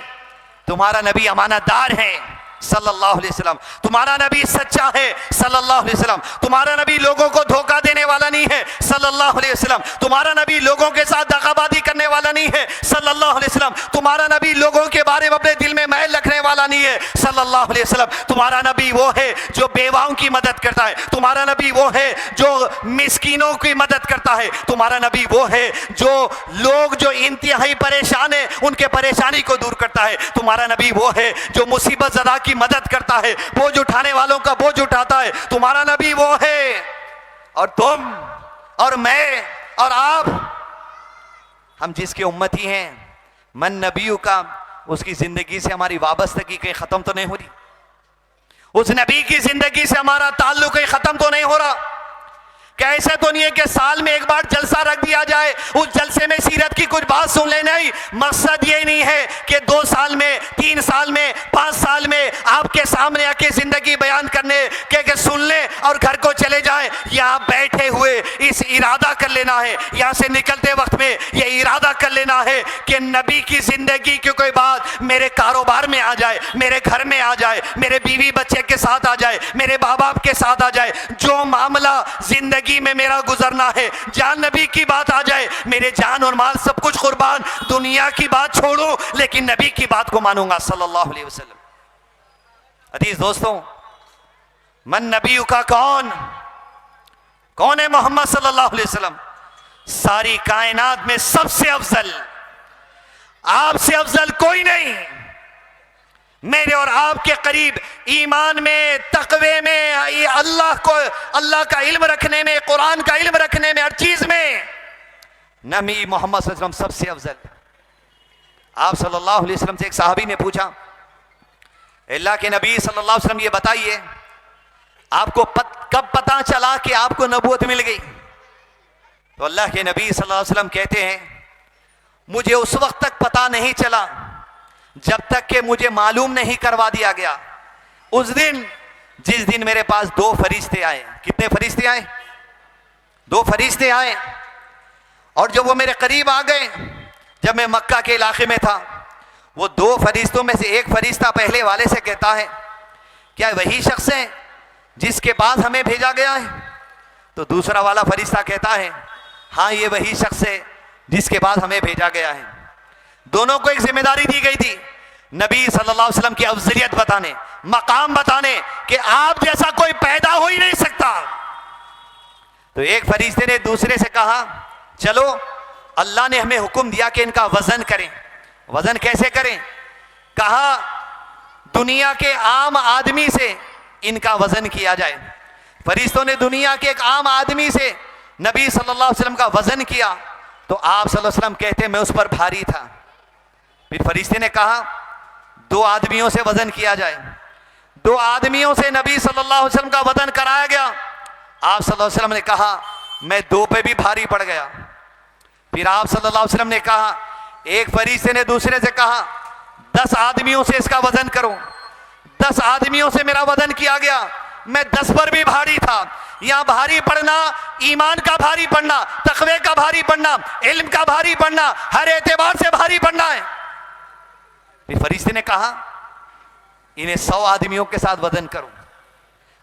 तुम्हारा नबी अमानतदार है, सल्लल्लाहु अलैहि वसल्लम। तुम्हारा नबी सच्चा है सल्लल्लाहु अलैहि वसल्लम। तुम्हारा नबी लोगों को धोखा देने वाला नहीं है सल्लल्लाहु अलैहि वसल्लम। तुम्हारा नबी लोगों के साथ दगाबाजी करने वाला नहीं है सल्लल्लाहु अलैहि वसल्लम। तुम्हारा नबी लोगों के बारे में अपने दिल में मैल रखने वाला नहीं है सल्लल्लाहु अलैहि वसल्लम। तुम्हारा नबी वो है जो बेवाओं की मदद करता है। तुम्हारा नबी वो है जो मिस्कीनों की मदद करता है। तुम्हारा नबी वो है जो लोग जो इंतहाई परेशान है उनके परेशानी को दूर करता है। तुम्हारा नबी वो है जो मुसीबत ज़दा की मदद करता है, बोझ उठाने वालों का बोझ उठाता है। तुम्हारा नबी वो है। और तुम और मैं और आप, हम जिसके उम्मती हैं, मन नबियों का, उसकी जिंदगी से हमारी वाबस्तगी कहीं खत्म तो नहीं हो रही? उस नबी की जिंदगी से हमारा ताल्लुक कहीं खत्म तो नहीं हो रहा? क्या ऐसा तो नहीं है कि साल में एक बार जलसा रख दिया जाए, उस जलसे में सीरत की कुछ बात सुन ले? नहीं, मकसद ये नहीं है कि 2 साल में, 3 साल में, 5 साल में आपके सामने आके जिंदगी बयान करने के सुन ले और घर को चले जाए। यहाँ बैठे हुए इस इरादा कर लेना है, यहाँ से निकलते वक्त में ये इरादा कर लेना है कि नबी की जिंदगी की कोई बात मेरे कारोबार में आ जाए, मेरे घर में आ जाए, मेरे बीवी बच्चे के साथ आ जाए, मेरे माँ बाप के साथ आ जाए। जो मामला जिंदगी में मेरा गुजरना है, जान नबी की बात आ जाए, मेरे जान और माल सब कुछ कुर्बान, दुनिया की बात छोड़ो लेकिन नबी की बात को मानूंगा सल्लल्लाहु अलैहि वसल्लम। अजीज दोस्तों, मन नबियों का कौन है? मोहम्मद सल्लल्लाहु अलैहि वसल्लम। सारी कायनात में सबसे अफजल, आपसे अफजल कोई नहीं। मेरे और आपके करीब ईमान में, तकवे में, अल्लाह का इल्म रखने में, कुरान का इल्म रखने में, हर चीज में नबी मोहम्मद सल्लल्लाहु अलैहि वसल्लम सबसे अफजल। आप सल्लल्लाहु अलैहि वसल्लम से एक सहाबी ने पूछा, अल्लाह के नबी सल्लल्लाहु अलैहि वसल्लम ये बताइए, आपको कब पता चला कि आपको नबूवत मिल गई? तो अल्लाह के नबी सल्लल्लाहु अलैहि वसल्लम कहते हैं, मुझे उस वक्त तक पता नहीं चला जब तक कि मुझे मालूम नहीं करवा दिया गया। उस दिन, जिस दिन मेरे पास 2 फरिश्ते आए। कितने फरिश्ते आए? 2 फरिश्ते आए। और जब वो मेरे करीब आ गए, जब मैं मक्का के इलाके में था, वो 2 फरिश्तों में से एक फरिश्ता पहले वाले से कहता है, क्या वही शख्स है जिसके पास हमें भेजा गया है? तो दूसरा वाला फरिश्ता कहता है, हाँ ये वही शख्स है जिसके पास हमें भेजा गया है। दोनों को एक जिम्मेदारी दी गई थी, नबी सल्लल्लाहु अलैहि वसल्लम की अफजलियत बताने, मकाम बताने कि आप जैसा कोई पैदा हो ही नहीं सकता। तो एक फरिश्ते ने दूसरे से कहा, चलो अल्लाह ने हमें हुक्म दिया कि इनका वजन करें। वजन कैसे करें? कहा दुनिया के आम आदमी से इनका वजन किया जाए। फरिश्तों ने दुनिया के एक आम आदमी से नबी सल्लल्लाहु अलैहि वसल्लम का वजन किया, तो आप सल्लल्लाहु अलैहि वसल्लम कहते मैं उस पर भारी था। फिर फरिश्ते ने कहा 2 आदमियों से वजन किया जाए। 2 आदमियों से नबी सल्लल्लाहु अलैहि वसल्लम का वजन कराया गया। आप सल्लल्लाहु अलैहि वसल्लम ने कहा मैं 2 पे भी भारी पड़ गया। फिर आप सल्लल्लाहु अलैहि वसल्लम ने कहा, एक फरिश्ते ने दूसरे से कहा 10 आदमियों से इसका वजन करो। 10 आदमियों से मेरा वजन किया गया, मैं 10 पर भी भारी था। यहां भारी पड़ना, ईमान का भारी पड़ना, तकवे का भारी पड़ना, इल्म का भारी पड़ना, हर एतबार से भारी पड़ना है। फिर फरिश्ते ने कहा इन्हें 100 आदमियों के साथ वजन करो।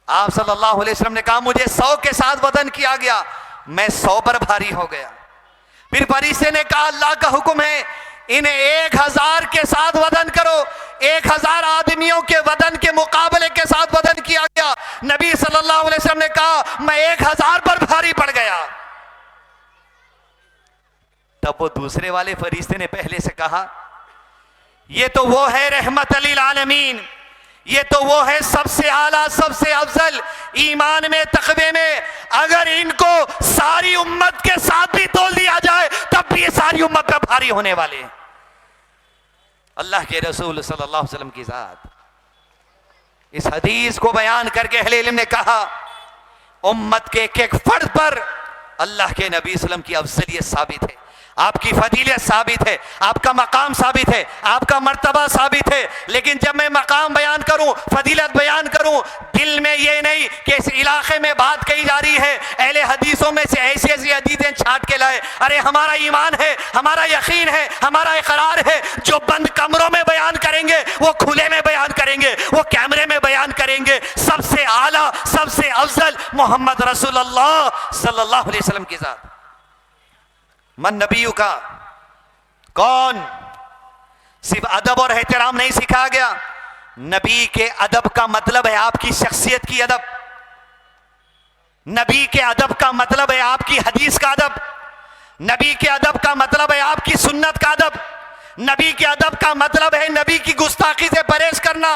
आप सल्लल्लाहु अलैहि वसल्लम ने कहा मुझे 100 के साथ वजन किया गया, मैं 100 पर भारी हो गया। फिर फरिश्ते ने कहा अल्लाह का हुक्म है इन्हें 1000 के साथ वजन करो। 1000 आदमियों के वजन के मुकाबले के साथ वजन किया गया। नबी सल्लल्लाहु अलैहि वसल्लम ने कहा मैं 1000 पर भारी पड़ गया। तब वो दूसरे वाले फरिश्ते ने पहले से कहा ये तो वो है रहमत लिल आलमीन, ये तो वो है सबसे आला, सबसे अफजल, ईमान में, तकवे में। अगर इनको सारी उम्मत के साथ भी तोल दिया जाए तब भी ये सारी उम्मत पर भारी होने वाले हैं। अल्लाह के रसूल सल्लल्लाहु अलैहि वसल्लम की जात इस हदीस को बयान करके अहले इल्म ने कहा उम्मत के एक एक फर्द पर अल्लाह के नबी सल्लम की अफजलियत साबित है, आपकी फजीलत साबित है, आपका मकाम साबित है, आपका मर्तबा साबित है। लेकिन जब मैं मकाम बयान करूं करूं, फजीलत बयान करूं, दिल में ये नहीं कि इस इलाके में बात कही जा रही है, अहले हदीसों में से ऐसी ऐसी हदीसें छांट के लाए। अरे हमारा ईमान है, हमारा यकीन है, हमारा इकरार है, जो बंद कमरों में बयान करेंगे वो खुले में बयान करेंगे, वो कैमरे में बयान करेंगे। सबसे आला, सबसे अफजल मोहम्मद रसूलुल्लाह सल्लल्लाहु अलैहि वसल्लम के साथ। मन नबियु का, कौन? सिर्फ अदब और एहतराम नहीं सिखाया गया, नबी के अदब का मतलब है आपकी शख्सियत की अदब, नबी के अदब का मतलब है आपकी हदीस का अदब, नबी के अदब का मतलब है आपकी सुन्नत का अदब, नबी के अदब का मतलब है नबी की गुस्ताखी से परहेज करना।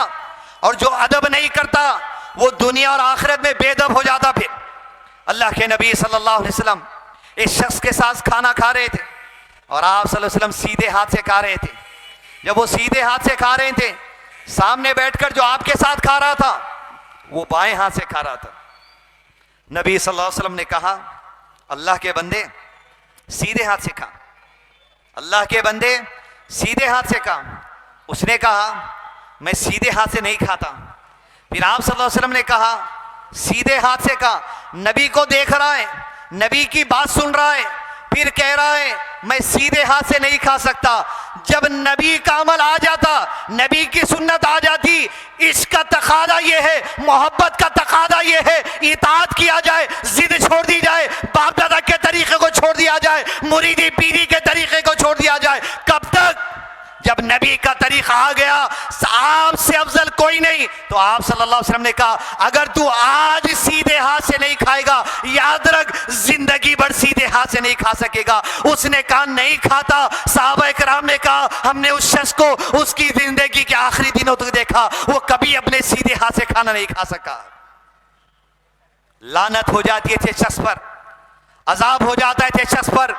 और जो अदब नहीं करता वो दुनिया और आखिरत में बेअदब हो जाता। फिर अल्लाह के नबी सल्लल्लाहु अलैहि वसल्लम इस शख्स के साथ खाना खा रहे थे और आप सल्लल्लाहु अलैहि वसल्लम सीधे हाथ से खा रहे थे। जब वो सीधे हाथ से खा रहे थे, सामने बैठकर जो आपके साथ खा रहा था वो बाएं हाथ से खा रहा था। नबी सल्लल्लाहु अलैहि वसल्लम ने कहा, अल्लाह के बंदे सीधे हाथ से खा, अल्लाह के बंदे सीधे हाथ से खा। उसने कहा, मैं सीधे हाथ से नहीं खाता। फिर आप सल्लल्लाहु अलैहि वसल्लम ने कहा, सीधे हाथ से खा। नबी को देख रहा है, नबी की बात सुन रहा है, फिर कह रहा है मैं सीधे हाथ से नहीं खा सकता। जब नबी का अमल आ जाता, नबी की सुन्नत आ जाती, इसका तकादा ये है, मोहब्बत का तकादा ये है, इताअत किया जाए, जिद छोड़ दी जाए, बाप दादा के तरीके को छोड़ दिया जाए, मुरीदी पीरी के तरीके को छोड़ दिया जाए। कब तक? जब नबी का तरीका आ गया, आपसे अफजल कोई नहीं। तो आप सल्लल्लाहु अलैहि वसल्लम ने कहा, अगर तू आज सीधे हाथ से नहीं खाएगा, याद रख जिंदगी भर सीधे हाथ से नहीं खा सकेगा। उसने कहा नहीं खाता। सहाबा किराम ने कहा, हमने उस शख्स को उसकी जिंदगी के आखिरी दिनों तक देखा, वो कभी अपने सीधे हाथ से खाना नहीं खा सका। लानत हो जाती है थे शख्स पर, अजाब हो जाता है थे शख्स पर,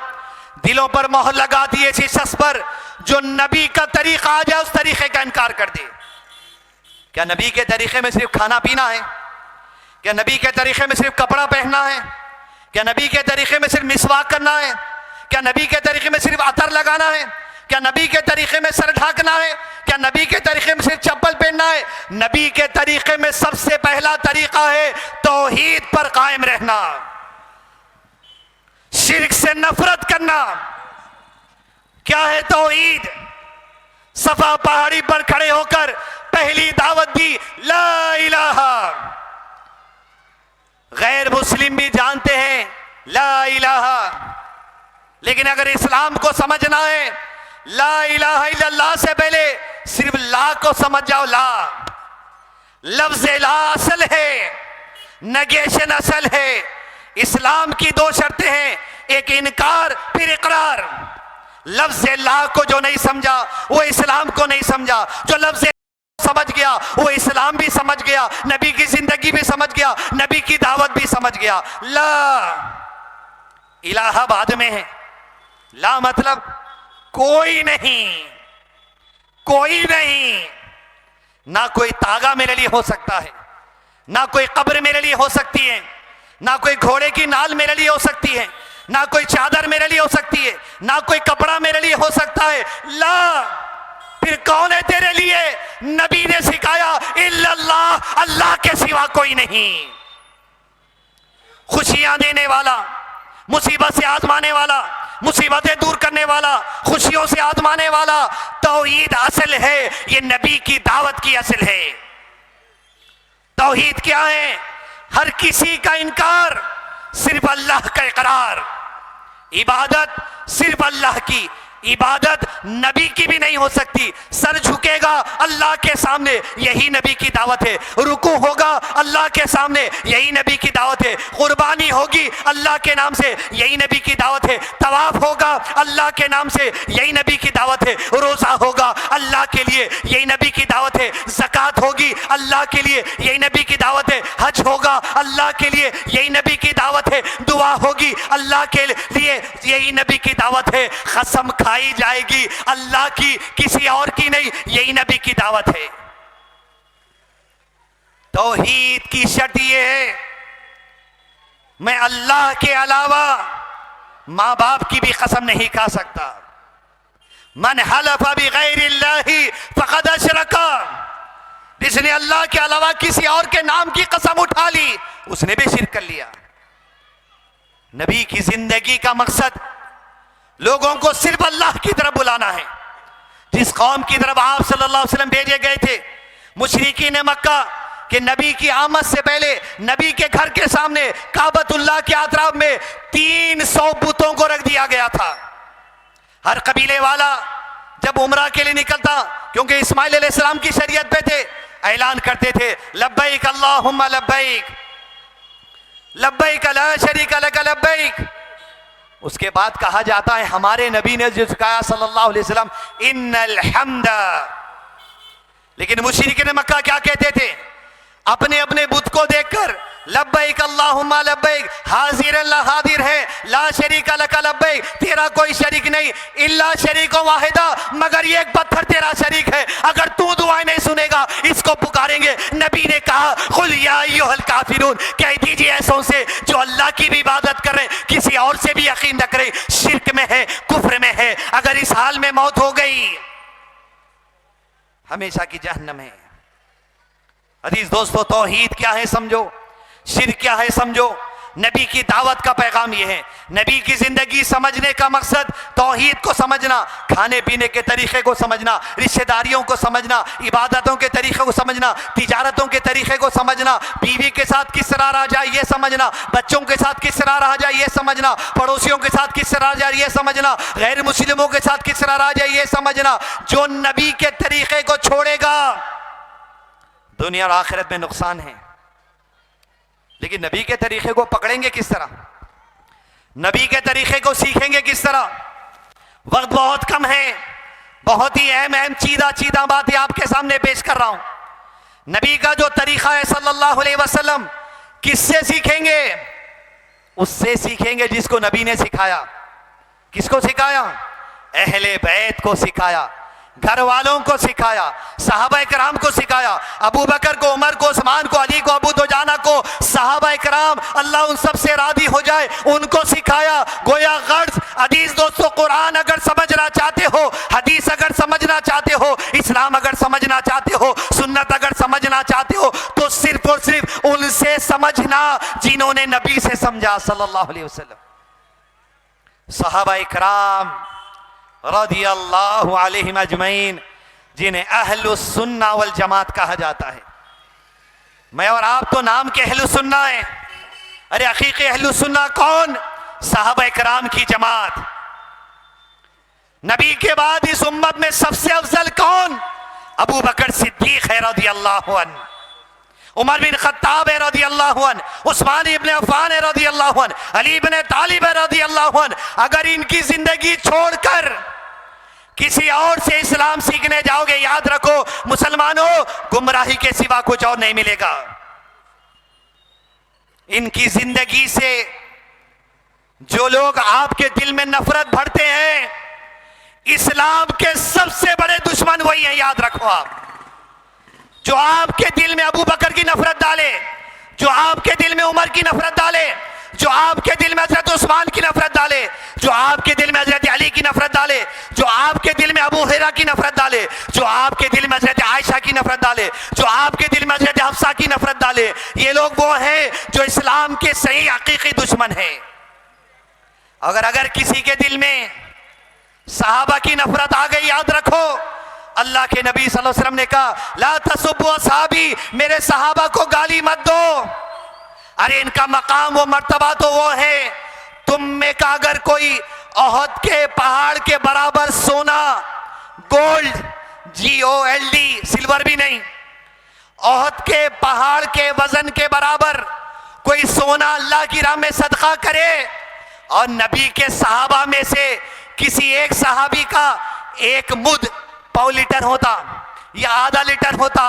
दिलों पर मोहर लगा दिए थे शख्स पर जो नबी का तरीका आ जाए उस तरीके का इनकार कर दे। क्या नबी के तरीके में सिर्फ खाना पीना है? क्या नबी के तरीके में सिर्फ कपड़ा पहनना है? क्या नबी के तरीके में सिर्फ मिसवाक करना है? क्या नबी के तरीके में सिर्फ अतर लगाना है? क्या नबी के तरीके में सर ढाकना है? क्या नबी के तरीके में सिर्फ चप्पल पहनना है? नबी के तरीके में सबसे पहला तरीका है तौहीद पर कायम रहना, शिर्क से नफरत करना। क्या है तौहीद? सफा पहाड़ी पर खड़े होकर पहली दावत दी ला इलाहा। गैर मुस्लिम भी जानते हैं ला इलाहा, लेकिन अगर इस्लाम को समझना है, ला इलाहा इल्लल्लाह से पहले सिर्फ ला को समझ जाओ। ला लफ्ज ला असल है, नेगेशन असल है। इस्लाम की दो शर्तें हैं, एक इनकार फिर इकरार। लफ्ज ला को जो नहीं समझा वो इस्लाम को नहीं समझा, जो लफ्ज समझ गया वो इस्लाम भी समझ गया, नबी की जिंदगी भी समझ गया, नबी की दावत भी समझ गया। ला इलाहा बाद में है। ला मतलब कोई नहीं, कोई नहीं। ना कोई तागा मेरे लिए हो सकता है, ना कोई कब्र मेरे लिए हो सकती है, ना कोई घोड़े की नाल मेरे लिए हो सकती है, ना कोई चादर मेरे लिए हो सकती है, ना कोई कपड़ा मेरे लिए हो सकता है। ला फिर कौन है तेरे लिए? नबी ने सिखाया इल्लल्लाह, अल्लाह के सिवा कोई नहीं। खुशियां देने वाला, मुसीबत से आजमाने वाला, मुसीबतें दूर करने वाला, खुशियों से आजमाने वाला, तौहीद असल है। ये नबी की दावत की असल है। तौहीद क्या है? हर किसी का इनकार, सिर्फ अल्लाह का इकरार। इबादत सिर्फ अल्लाह की, इबादत नबी की भी नहीं हो सकती। सर झुकेगा अल्लाह के सामने, यही नबी की दावत है। रुकू होगा अल्लाह के सामने, यही नबी की दावत है। कुर्बानी होगी अल्लाह के नाम से, यही नबी की दावत है। तवाफ होगा अल्लाह के नाम से, यही नबी की दावत है। रोजा होगा अल्लाह के लिए, यही नबी की दावत है। ज़कात होगी अल्लाह के लिए, यही नबी की दावत है। हज होगा अल्लाह के लिए, यही नबी की दावत है। दुआ होगी अल्लाह के लिए, यही नबी की दावत है। कसम खाई जाएगी अल्लाह की, किसी और की नहीं, यही नबी की दावत है। तौहीद की शर्त यह है, मैं अल्लाह के अलावा मां बाप की भी कसम नहीं खा सकता। मन हलफ बिगैरिल्लाहि फक़द अशरका, जिसने अल्लाह के अलावा किसी और के नाम की कसम उठा ली, उसने भी शिर्क कर लिया। नबी की जिंदगी का मकसद लोगों को सिर्फ अल्लाह की तरफ बुलाना है। जिस कौम की तरफ आप सल्लल्लाहु अलैहि वसल्लम भेजे गए थे, मुशरिकीन मक्का के नबी की आमद से पहले नबी के घर के सामने काबतुल्लाह के अतराफ में 300 बुतों को रख दिया गया था। हर कबीले वाला जब उम्रा के लिए निकलता, क्योंकि इस्माइल अलैहिस्सलाम की शरीयत पे थे, ऐलान करते थे लब्बैक अल्लाहुम्मा लब्बैक, लब्बैक ला शरीका लक लब्बैक। उसके बाद कहा जाता है हमारे नबी ने जो कहा सल्लल्लाहु अलैहि वसल्लम इन्नल हम्दा। लेकिन मुशरिकीन मक्का क्या कहते थे? अपने अपने बुत को देखकर लब्बैक अल्लाहुम्मा लब्बैक, हाजिर अल्लाह हाजिर है, ला शरीका लक लब्बैक, तेरा कोई शरीक नहीं, इल्ला शरीको वाहिदा, मगर ये एक पत्थर तेरा शरीक है, अगर तू दुआएं नहीं सुनेगा इसको पुकारेंगे। नबी ने कहा कुल या अय्युहल काफिरून, कह दीजिए ऐसों से जो अल्लाह की भी इबादत कर रहे, किसी और से भी यकीन न करे, शिर्क में है, कुफ्र में है, अगर इस हाल में मौत हो गई हमेशा की जहन्नम है। अजीज दोस्तों, तौहीद क्या है समझो, शिर्क क्या है समझो। नबी की दावत का पैगाम यह है, नबी की जिंदगी समझने का मकसद तौहीद को समझना, खाने पीने के तरीके को समझना, रिश्तेदारियों को समझना, इबादतों के तरीके को समझना, तिजारतों के तरीके को समझना, बीवी के साथ किस तरह रहा जाए ये समझना, बच्चों के साथ किस तरह रहा जाए ये समझना, पड़ोसियों के साथ किस तरह रहा जाए ये समझना, गैर मुस्लिमों के साथ किस तरह रहा जाए ये समझना। जो नबी के तरीके को छोड़ेगा दुनिया और आखिरत में नुकसान है। लेकिन नबी के तरीके को पकड़ेंगे किस तरह, नबी के तरीके को सीखेंगे किस तरह? वक्त बहुत कम है, बहुत ही अहम चीदा बातें आपके सामने पेश कर रहा हूं। नबी का जो तरीका है सल्लल्लाहु अलैहि वसल्लम, किससे सीखेंगे? उससे सीखेंगे जिसको नबी ने सिखाया। किसको सिखाया? अहले बैत को सिखाया, घर वालों को सिखाया, सहाबा कराम को सिखाया, अबू बकर को, उमर को, उस्मान को, अली को, अबू दुजाना को, सहाबा कराम अल्लाह उन सब से राजी हो जाए, उनको सिखाया। गोया गर्ज अजीज दोस्तों, कुरान अगर समझना चाहते हो, हदीस अगर समझना चाहते हो, इस्लाम अगर समझना चाहते हो, सुन्नत अगर समझना चाहते हो, तो सिर्फ और सिर्फ उनसे समझना जिन्होंने नबी से समझा सल्लल्लाहु अलैहि वसल्लम। सहाबा कराम रदियल्लाहु अलैहिम अजमईन, जिन्हें अहलुस सुन्ना वल जमात कहा जाता है। मैं और आप तो नाम के अहलुस सुन्ना है, अरे हकीकी अहलुस सुन्ना कौन? सहाबा कराम की जमात। नबी के बाद इस उम्मत में सबसे अफजल कौन? अबू बकर सिद्दीक है रदियल्लाहु अन्हु, उमर बिन खत्ताब है रदियल्लाहु अन्हु, उस्मान इब्न अफ़्फ़ान है रदियल्लाहु अन्हु, अली इब्न तालिब है रदियल्लाहु अन्हु। अगर इनकी जिंदगी छोड़कर किसी और से इस्लाम सीखने जाओगे, याद रखो मुसलमानों, गुमराही के सिवा कुछ और नहीं मिलेगा। इनकी जिंदगी से जो लोग आपके दिल में नफरत भरते हैं, इस्लाम के सबसे बड़े दुश्मन वही है, याद रखो आप। जो आपके दिल में अबू बकर की नफरत डाले, जो आपके दिल में उमर की नफरत डाले, जो आपके दिल में हजरत उस्मान की नफरत डाले, जो आपके दिल में हजरत अली की नफरत डाले, जो आपके दिल में अबू हुरैरा की नफरत डाले, जो आपके दिल में हजरत आयशा की नफरत डाले, जो आपके दिल में हजरत हफ्सा की नफरत डाले, ये लोग वो हैं जो इस्लाम के सही हकीकी दुश्मन हैं। अगर किसी के दिल में सहाबा की नफरत आ गई, याद रखो अल्लाह के नबी सल्लल्लाहु अलैहि वसल्लम ने कहा ला तसुब्बु असहाबी, मेरे सहाबा को गाली मत दो। अरे इनका मकाम व मर्तबा तो वो है, तुम में का अगर कोई ओहद के पहाड़ के बराबर सोना, गोल्ड, GOLD, सिल्वर भी नहीं, ओहद के पहाड़ के वजन के बराबर कोई सोना अल्लाह की राह में सदका करे, और नबी के सहाबा में से किसी एक सहाबी का एक मुद पौ लीटर होता या आधा लीटर होता,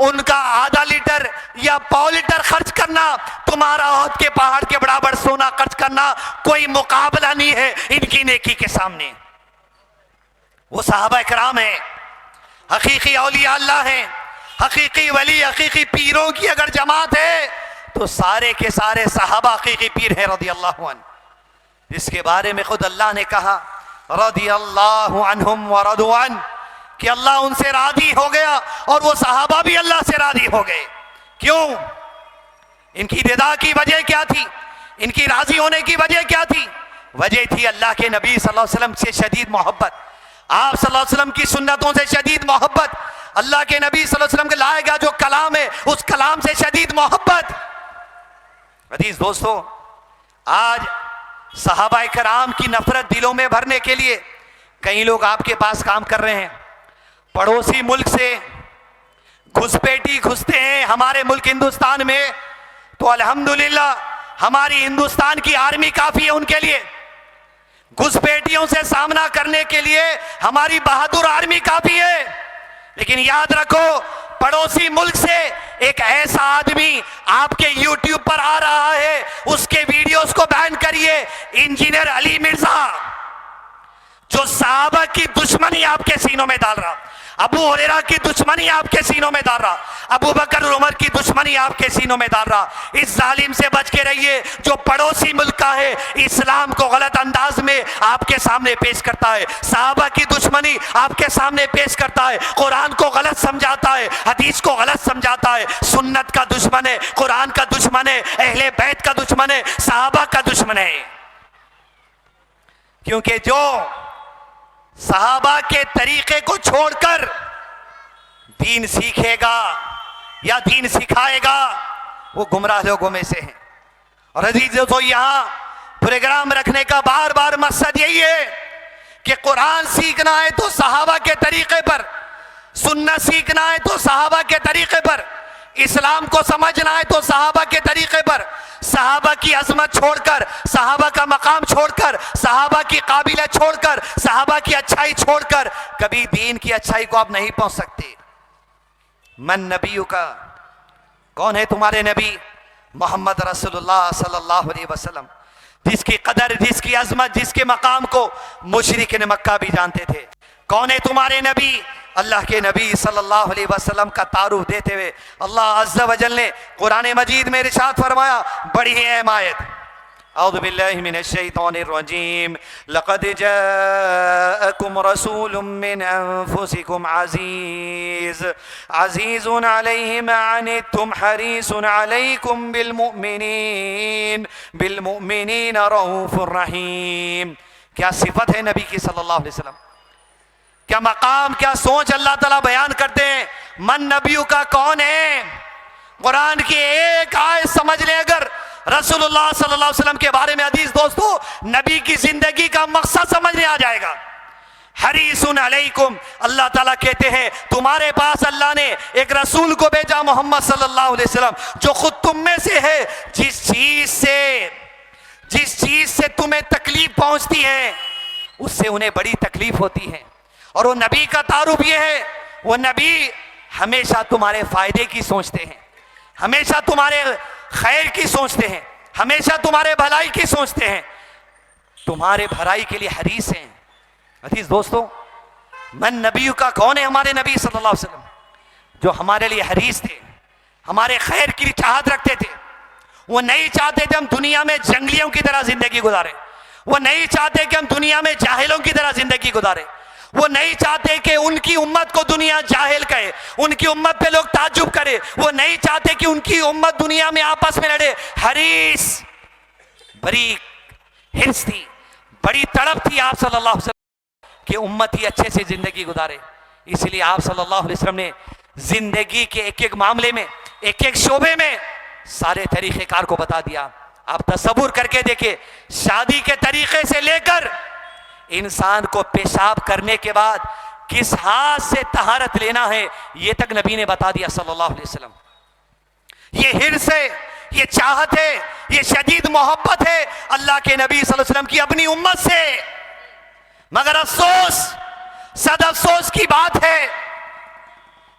उनका आधा लीटर या पौ लीटर खर्च करना तुम्हारा ओहद के पहाड़ के बराबर सोना खर्च करना कोई मुकाबला नहीं है इनकी नेकी के सामने। वो सहाबा कराम है, हकीकी औलिया अल्लाह है, हकीकी वली, हकीकी पीरों की अगर जमात है तो सारे के सारे सहाबा हकीकी पीर है रदियल्लाहु अन्हु। इसके बारे में खुद अल्लाह ने कहा रदियल्लाहु अन्हुम व रदू अन्हु, कि अल्लाह उनसे राजी हो गया और वो सहाबा भी अल्लाह से राजी हो गए। क्यों? इनकी रिदा की वजह क्या थी? इनकी राजी होने की वजह क्या थी? वजह थी अल्लाह के नबी सल्लल्लाहु अलैहि वसल्लम से शदीद मोहब्बत, आप सल्लल्लाहु अलैहि वसल्लम की सुन्नतों से शदीद मोहब्बत, अल्लाह के नबी सल्लल्लाहु अलैहि वसल्लम के लाया गया जो कलाम है उस कलाम से शदीद मोहब्बत। अजीज दोस्तों, आज सहाबा कराम की नफरत दिलों में भरने के लिए कई लोग आपके पास काम कर रहे हैं। पड़ोसी मुल्क से घुसपैठी घुसते हैं हमारे मुल्क हिंदुस्तान में, तो अल्हम्दुलिल्लाह हमारी हिंदुस्तान की आर्मी काफी है उनके लिए। घुसपैठियों से सामना करने के लिए हमारी बहादुर आर्मी काफी है। लेकिन याद रखो, पड़ोसी मुल्क से एक ऐसा आदमी आपके यूट्यूब पर आ रहा है, उसके वीडियोस को बैन करिए। इंजीनियर अली मिर्जा जो सहाबा की दुश्मनी आपके सीनों में डाल रहा, अबू हुरैरा की दुश्मनी आपके सीनों में डाल रहा, अबू बकर और उमर की दुश्मनी आपके सीनों में डाल रहा, इस जालिम से बच के रहिए जो पड़ोसी मुल्क का है, इस्लाम को गलत अंदाज में आपके सामने पेश करता है, सहाबा की दुश्मनी आपके सामने पेश करता है, कुरान को गलत समझाता है, हदीस को गलत समझाता है, सुन्नत का दुश्मन है, कुरान का दुश्मन है, अहले बैत का दुश्मन है, सहाबा का दुश्मन है। क्योंकि जो सहाबा के तरीके को छोड़कर दीन सीखेगा या दीन सिखाएगा वो गुमराह लोगों में से है। और अजीजों, तो यहां प्रोग्राम रखने का बार बार मकसद यही है कि कुरान सीखना है तो सहाबा के तरीके पर, सुन्नत सीखना है तो सहाबा के तरीके पर, इस्लाम को समझना है तो सहाबा के तरीके पर, सहाबा की अजमत छोड़कर, सहाबा का मकाम छोड़कर, सहाबा की काबिलियत छोड़कर, सहाबा की अच्छाई छोड़कर कभी दीन की अच्छाई को आप नहीं पहुंच सकते। मन नबियों का, कौन है तुम्हारे नबी? मोहम्मद रसूलुल्लाह सल्लल्लाहु अलैहि वसल्लम, जिसकी कदर, जिसकी अजमत, जिसके मकाम को मुशरिकीन मक्का भी जानते थे। कौन है तुम्हारे नबी? अल्लाह के नबी सल्लल्लाहु अलैहि वसल्लम का तारुफ देते हुए अल्लाह अज़्ज़ा वजल ने कुरान मजीद में इरशाद फरमाया, बड़ी है आयत, औज़ु बिल्लाहि मिनश शैतानिर रजीम, लक़द जाअकुम रसूलुम मिन अनफुसिकुम अज़ीज़ अज़ीज़ुन अलैहि मा अनित्तुम हरीसुन अलैकुम बिल मुमिनीन रऊफ़ुर रहीम। क्या सिफत है नबी की सल्लल्लाहु अलैहि वसल्लम, क्या मकाम, क्या सोच अल्लाह ताला बयान करते हैं। मन नबियों का कौन है? कुरान की एक आयत समझ ले अगर रसूलुल्लाह सल्लल्लाहु अलैहि वसल्लम के बारे में, अजीज दोस्तों, नबी की जिंदगी का मकसद समझने आ जाएगा। हरीसुन अलैकुम, अल्लाह ताला कहते हैं तुम्हारे पास अल्लाह ने एक रसूल को भेजा मोहम्मद सल्लल्लाहु अलैहि वसल्लम, जो खुद तुम में से है, जिस चीज से तुम्हें तकलीफ पहुंचती है उससे उन्हें बड़ी तकलीफ होती है। और वो नबी का तारुफ ये है, वो नबी हमेशा तुम्हारे फायदे की सोचते हैं, हमेशा तुम्हारे खैर की सोचते हैं, हमेशा तुम्हारे भलाई की सोचते हैं, तुम्हारे भलाई के लिए हरीस हैं। अजीज दोस्तों, मन नबियों का कौन है? हमारे नबी सल्लल्लाहु अलैहि वसल्लम, जो हमारे लिए हरीस थे, हमारे खैर की चाहत रखते थे। वो नहीं चाहते थे हम दुनिया में जंगलियों की तरह जिंदगी गुजारे, वो नहीं चाहते कि हम दुनिया में जाहिलों की तरह जिंदगी गुजारे, वो नहीं चाहते कि उनकी उम्मत को दुनिया जाहिल कहे, उनकी उम्मत पे लोग ताज्जुब करे, वो नहीं चाहते कि उनकी उम्मत दुनिया में आपस में लड़े। हरीस, बड़ी हिर्स थी, बड़ी तड़प थी आप सल्लल्लाहु अलैहि वसल्लम कि उम्मत ही अच्छे से जिंदगी गुजारे। इसलिए आप सल्लल्लाहु अलैहि वसल्लम ने जिंदगी के एक एक मामले में, एक एक शोबे में सारे तरीक़ेकार को बता दिया। आप तसव्वुर करके देखिए, शादी के तरीके से लेकर इंसान को पेशाब करने के बाद किस हाथ से तहारत लेना है, ये तक नबी ने बता दिया सल्लल्लाहु अलैहि वसल्लम। ये हिर्स है, ये चाहत है, ये शदीद मोहब्बत है अल्लाह के नबी सल्लल्लाहु अलैहि वसल्लम की अपनी उम्मत से। मगर अफसोस, सद अफसोस की बात है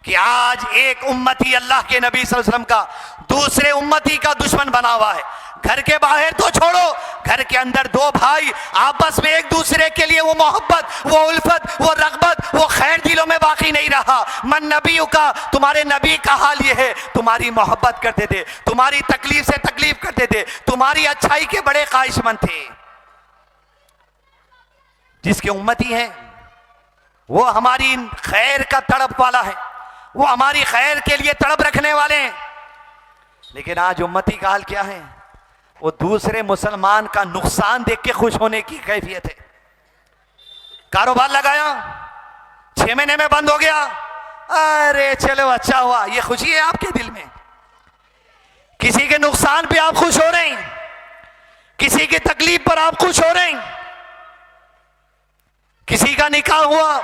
कि आज एक उम्मती अल्लाह के नबी सल्लल्लाहु अलैहि वसल्लम का दूसरे उम्मती का दुश्मन बना हुआ है। घर के बाहर तो छोड़ो, घर के अंदर दो भाई आपस में एक दूसरे के लिए वो मोहब्बत, वो उल्फत, वो रगबत, वो खैर दिलों में बाकी नहीं रहा। मन नबियों का, तुम्हारे नबी का हाल ये है, तुम्हारी मोहब्बत करते थे, तुम्हारी तकलीफ से तकलीफ करते थे, तुम्हारी अच्छाई के बड़े ख्वाहिशमंद थे। जिसके उम्मती हैं वो हमारी खैर का तड़प वाला है, वो हमारी खैर के लिए तड़प रखने वाले हैं। लेकिन आज उम्मती का हाल क्या है? वो दूसरे मुसलमान का नुकसान देख के खुश होने की कैफियत है। कारोबार लगाया, 6 महीने में बंद हो गया, अरे चलो अच्छा हुआ, ये खुशी है आपके दिल में। किसी के नुकसान पे आप खुश हो रहे हैं, किसी की तकलीफ पर आप खुश हो रहे हैं। किसी का निकाह हुआ,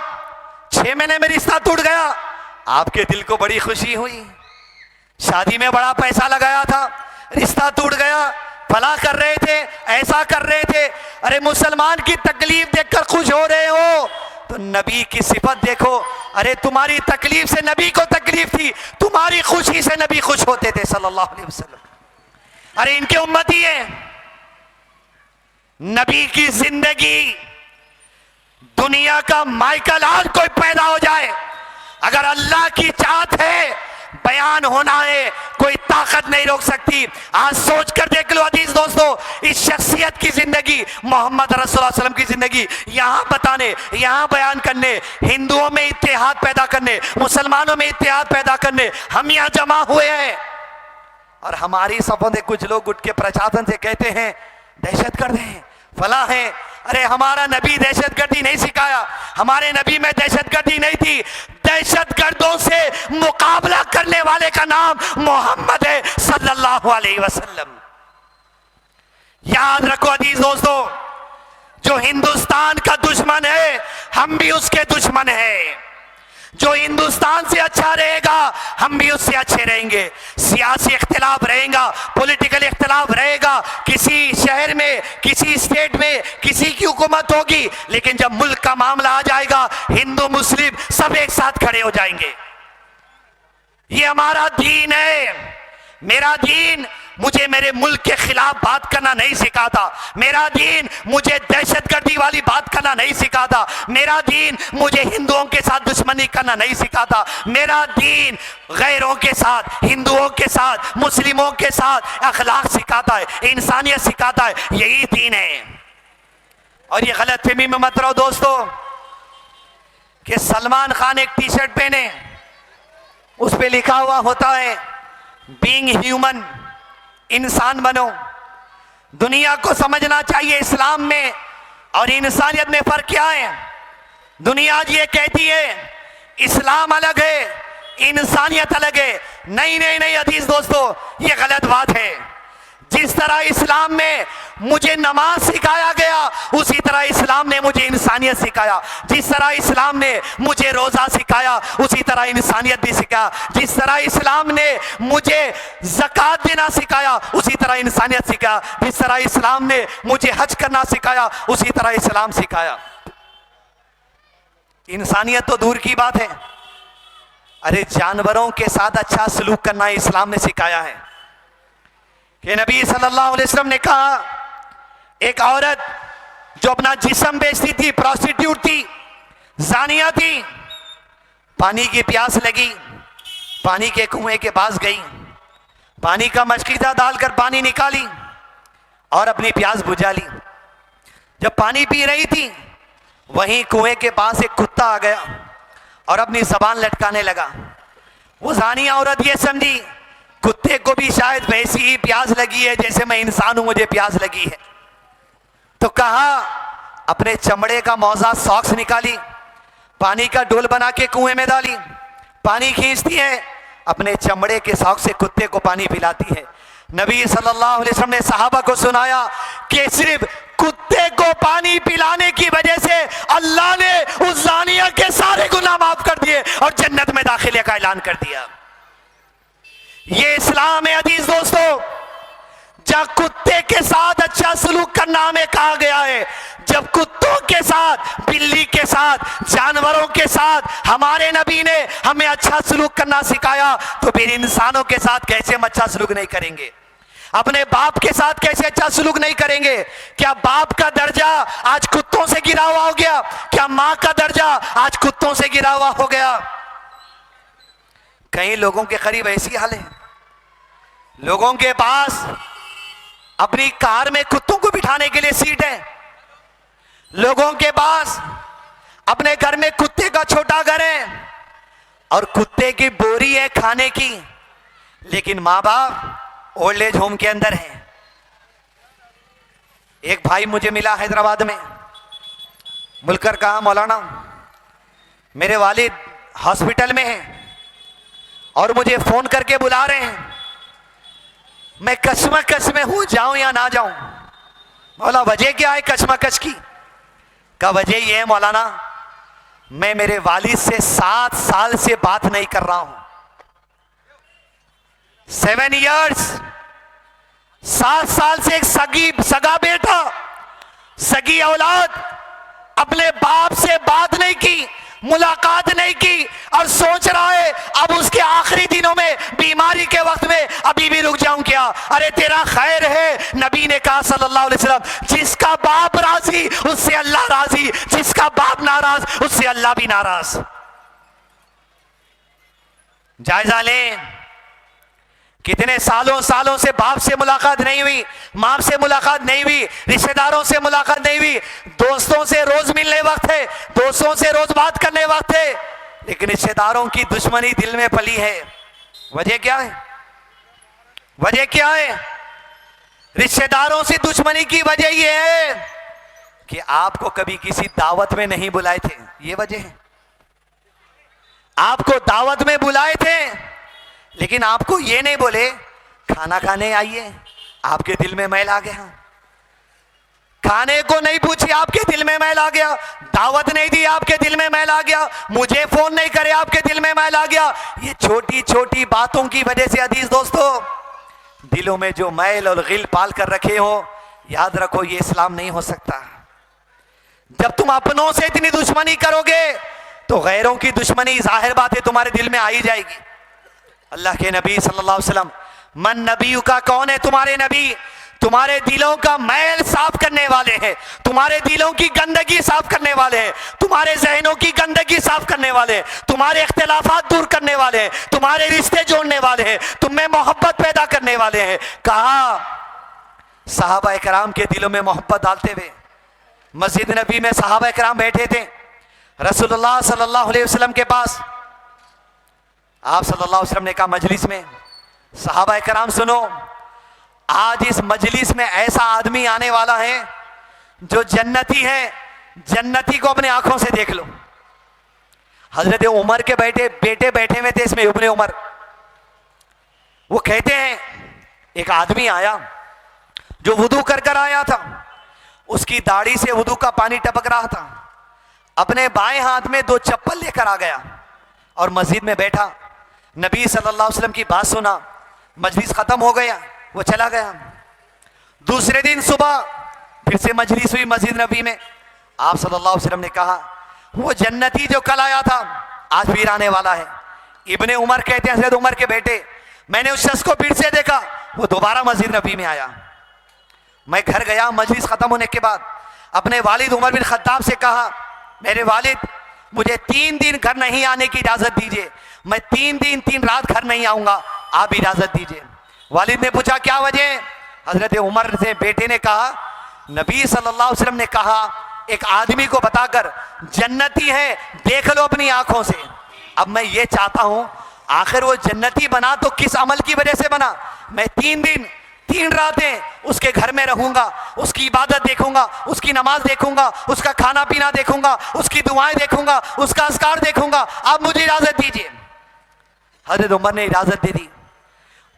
6 महीने में रिश्ता टूट गया, आपके दिल को बड़ी खुशी हुई। शादी में बड़ा पैसा लगाया था, रिश्ता टूट गया, फला कर रहे थे, ऐसा कर रहे थे, अरे मुसलमान की तकलीफ देखकर खुश हो रहे हो तो नबी की सिफत देखो। अरे तुम्हारी तकलीफ से नबी को तकलीफ थी, तुम्हारी खुशी से नबी खुश होते थे सल्लल्लाहु अलैहि वसल्लम। अरे इनके उम्मती है। नबी की जिंदगी दुनिया का माइकल आज कोई पैदा हो जाए, अगर अल्लाह की चाहत है बयान होना है, कोई ताकत नहीं रोक सकती। आज सोच कर देख लो अजीज दोस्तों, इस शख्सियत की जिंदगी, मोहम्मद रसूलुल्लाह सल्लल्लाहु अलैहि वसल्लम की जिंदगी यहां बताने, यहां बयान करने, हिंदुओं में इत्तेहाद पैदा करने, मुसलमानों में इत्तेहाद पैदा करने हम यहां जमा हुए हैं। और हमारी सफों से कुछ लोग उठ के प्रशासन से कहते हैं दहशतगर्द हैं, फला है। अरे हमारा नबी दहशतगर्दी नहीं सिखाया, हमारे नबी में दहशतगर्दी नहीं थी। दहशतगर्दों से मुकाबला करने वाले का नाम मोहम्मद है सल्लल्लाहु अलैहि वसल्लम। याद रखो अजीज दोस्तों, जो हिंदुस्तान का दुश्मन है हम भी उसके दुश्मन हैं। जो हिंदुस्तान से अच्छा रहेगा हम भी उससे अच्छे रहेंगे। सियासी इख्तिलाफ रहेगा, पॉलिटिकल इख्तिलाफ रहेगा, किसी शहर में, किसी स्टेट में किसी की हुकूमत होगी, लेकिन जब मुल्क का मामला आ जाएगा हिंदू मुस्लिम सब एक साथ खड़े हो जाएंगे। ये हमारा दीन है। मेरा दीन मुझे मेरे मुल्क के खिलाफ बात करना नहीं सिखाता, मेरा दीन मुझे दहशतगर्दी वाली बात करना नहीं सिखाता, मेरा दीन मुझे हिंदुओं के साथ दुश्मनी करना नहीं सिखाता। मेरा दीन गैरों के साथ, हिंदुओं के साथ, मुस्लिमों के साथ अखलाक सिखाता है, इंसानियत सिखाता है। यही दीन है। और ये गलत फहमी में मत रहो दोस्तों कि सलमान खान एक टी शर्ट पहने, उस पर लिखा हुआ होता है बीइंग ह्यूमन, इंसान बनो। दुनिया को समझना चाहिए इस्लाम में और इंसानियत में फर्क क्या है। दुनिया आज ये कहती है इस्लाम अलग है, इंसानियत अलग है। नहीं नहीं नहीं अजीज दोस्तों, ये गलत बात है। जिस तरह इस्लाम में मुझे नमाज सिखाया गया उसी तरह इस्लाम ने मुझे इंसानियत सिखाया। जिस तरह इस्लाम ने मुझे रोजा सिखाया उसी तरह इंसानियत भी सिखाया। जिस तरह इस्लाम ने मुझे ज़कात देना सिखाया उसी तरह इंसानियत सिखाया। जिस तरह इस्लाम ने मुझे हज करना सिखाया उसी तरह इस्लाम सिखाया। इंसानियत तो दूर की बात है, अरे जानवरों के साथ अच्छा सलूक करना इस्लाम ने सिखाया है। कि नबी सल्लल्लाहु अलैहि वसल्लम ने कहा एक औरत जो अपना जिस्म बेचती थी, प्रोस्टिट्यूट थी, जानिया थी, पानी की प्यास लगी, पानी के कुएं के पास गई, पानी का मशकीदा डालकर पानी निकाली और अपनी प्यास बुझा ली। जब पानी पी रही थी वहीं कुएं के पास एक कुत्ता आ गया और अपनी जबान लटकाने लगा। वो जानिया औरत ये समझी कुत्ते को भी शायद वैसी ही प्यास लगी है जैसे मैं इंसान हूं, मुझे प्यास लगी है। तो कहा अपने चमड़े का मौजा सॉक्स निकाली, पानी का डोल बना के कुएं में डाली, पानी खींचती है, अपने चमड़े के सॉक्स से कुत्ते को पानी पिलाती है। नबी सल्लल्लाहु अलैहि वसल्लम ने सहाबा को सुनाया कि सिर्फ कुत्ते को पानी पिलाने की वजह से अल्लाह ने उस जानिया के सारे गुनाह माफ कर दिए और जन्नत में दाखिले का ऐलान कर दिया। ये इस्लाम है अजीज दोस्तों। जब कुत्ते के साथ अच्छा सलूक करना हमें कहा गया है, जब कुत्तों के साथ, बिल्ली के साथ, जानवरों के साथ हमारे नबी ने हमें अच्छा सलूक करना सिखाया, तो फिर इंसानों के साथ कैसे हम अच्छा सलूक नहीं करेंगे? अपने बाप के साथ कैसे अच्छा सलूक नहीं करेंगे? क्या बाप का दर्जा आज कुत्तों से गिरा हुआ हो गया? क्या माँ का दर्जा आज कुत्तों से गिरा हुआ हो गया? कई लोगों के करीब ऐसी हाल है, लोगों के पास अपनी कार में कुत्तों को बिठाने के लिए सीट है, लोगों के पास अपने घर में कुत्ते का छोटा घर है और कुत्ते की बोरी है खाने की, लेकिन माँ बाप ओल्ड एज होम के अंदर है। एक भाई मुझे मिला हैदराबाद में, मुलकर कहा मौलाना, मेरे वालिद हॉस्पिटल में हैं और मुझे फोन करके बुला रहे हैं, मैं कश्मकश में हूं, जाऊं या ना जाऊं। मौला वजह क्या है कश्मकश की? का वजह ये है मौलाना, मैं मेरे वालिद से 7 साल से बात नहीं कर रहा हूं। 7 years, 7 साल से एक सगा बेटा, सगी औलाद अपने बाप से बात नहीं की, मुलाकात नहीं की और सोच रहा है अब उसके आखिरी दिनों में, बीमारी के वक्त में अभी भी रुक जाऊं क्या? अरे तेरा खैर है। नबी ने कहा सल्लल्लाहु अलैहि वसल्लम, जिसका बाप राजी उससे अल्लाह राजी, जिसका बाप नाराज उससे अल्लाह भी नाराज। जायजा लें, कितने सालों से बाप से मुलाकात नहीं हुई, माँ से मुलाकात नहीं हुई, रिश्तेदारों से मुलाकात नहीं हुई, दोस्तों से रोज मिलने वक्त है, दोस्तों से रोज बात करने वक्त है, लेकिन रिश्तेदारों की दुश्मनी दिल में पली है। वजह क्या है? वजह क्या है? रिश्तेदारों से दुश्मनी की वजह यह है कि आपको कभी किसी दावत में नहीं बुलाए थे, ये वजह है। आपको दावत में बुलाए थे लेकिन आपको ये नहीं बोले खाना खाने आइए, आपके दिल में मैल आ गया। खाने को नहीं पूछी, आपके दिल में मैल आ गया। दावत नहीं दी, आपके दिल में मैल आ गया। मुझे फोन नहीं करे, आपके दिल में मैल आ गया। ये छोटी छोटी बातों की वजह से अजीज दोस्तों, दिलों में जो मैल और गिल पाल कर रखे हो, याद रखो ये इस्लाम नहीं हो सकता। जब तुम अपनों से इतनी दुश्मनी करोगे तो गैरों की दुश्मनी जाहिर बात है तुम्हारे दिल में आ ही जाएगी। अल्लाह के नबी सल्लल्लाहु अलैहि वसल्लम, मन नबी का कौन है? तुम्हारे नबी तुम्हारे दिलों का मैल साफ करने वाले हैं, तुम्हारे दिलों की गंदगी साफ करने वाले हैं, तुम्हारे जहनों की गंदगी साफ करने वाले हैं, तुम्हारे इख्तिलाफात दूर करने वाले हैं, तुम्हारे रिश्ते जोड़ने वाले हैं, तुम में मोहब्बत पैदा करने वाले हैं। कहा सहाबा इकराम के दिलों में मोहब्बत डालते हुए मस्जिद नबी में सहाबा इकराम बैठे थे रसूलुल्लाह सल्लल्लाहु अलैहि वसल्लम के पास। आप सल्लल्लाहु अलैहि वसल्लम ने कहा मजलिस में सहाबा इकराम सुनो, आज इस मजलिस में ऐसा आदमी आने वाला है जो जन्नती है, जन्नती को अपने आंखों से देख लो। हजरत उमर के बेटे बैठे हुए थे इसमें, इब्ने उमर। वो कहते हैं एक आदमी आया जो वुदू कर कर आया था, उसकी दाढ़ी से वुदू का पानी टपक रहा था, अपने बाएं हाथ में 2 चप्पल लेकर आ गया और मस्जिद में बैठा। नबी सल्लल्लाहु अलैहि वसल्लम की बात सुना, मजलिस खत्म हो गया, वो चला गया। दूसरे दिन सुबह फिर से मजलिस हुई मस्जिद नबी में। आप सल्लल्लाहु अलैहि वसल्लम ने कहा वो जन्नती जो कल आया था आज फिर आने वाला है। इब्ने उमर कहते हैं हजरत उमर के बेटे, मैंने उस शख्स को फिर से देखा, वो दोबारा मस्जिद नबी में आया। मैं घर गया, मजलिस खत्म होने के बाद अपने वालिद उमर बिन खत्ताब से कहा, मेरे वालिद मुझे 3 दिन घर नहीं आने की इजाजत दीजिए, मैं 3 दिन 3 रात घर नहीं आऊंगा, आप इजाजत दीजिए। वालिद ने पूछा क्या वजह? हजरत उमर से बेटे ने कहा नबी सल्लल्लाहु अलैहि वसल्लम ने कहा एक आदमी को बताकर जन्नती है, देख लो अपनी आंखों से। अब मैं ये चाहता हूं आखिर वो जन्नती बना तो किस अमल की वजह से बना? मैं 3 दिन 3 रातें उसके घर में रहूंगा, उसकी इबादत देखूंगा, उसकी नमाज देखूंगा, उसका खाना पीना देखूंगा, उसकी दुआएं देखूंगा, उसका अस्कार देखूंगा, आप मुझे इजाजत दीजिए। हजरत उमर ने इजाजत दे दी।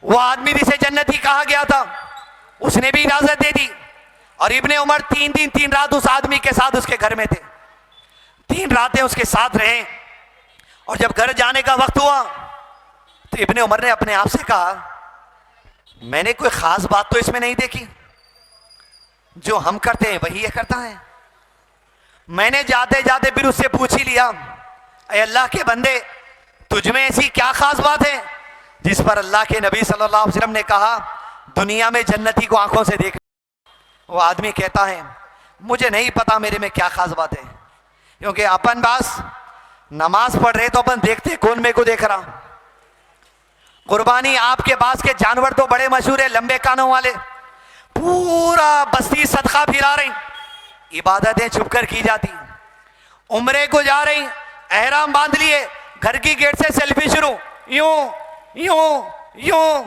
वो आदमी जिसे जन्नती कहा गया था उसने भी इजाजत दे दी और इब्ने उमर 3 दिन 3 रात उस आदमी के साथ उसके घर में थे। 3 रातें उसके साथ रहे और जब घर जाने का वक्त हुआ तो इब्ने उमर ने अपने आप से कहा मैंने कोई खास बात तो इसमें नहीं देखी, जो हम करते हैं वही ये करता है। मैंने जाते जाते फिर उससे पूछ ही लिया, ऐ अल्लाह के बंदे तुझ में ऐसी क्या खास बात है जिस पर अल्लाह के नबी सल्लल्लाहु अलैहि वसल्लम ने कहा दुनिया में जन्नती को आंखों से देख। वो आदमी कहता है मुझे नहीं पता मेरे में क्या खास बात है, क्योंकि अपन बस नमाज पढ़ रहे तो अपन देखते कौन मेरे को देख रहा। कुर्बानी आपके पास के जानवर तो बड़े मशहूर है, लंबे कानों वाले, पूरा बस्ती सदका फिरा रही, इबादतें छुप कर की जाती, उम्रे को जा रही, एहराम बांध लिए, घर की गेट से सेल्फी शुरू, यूं यूं यूं,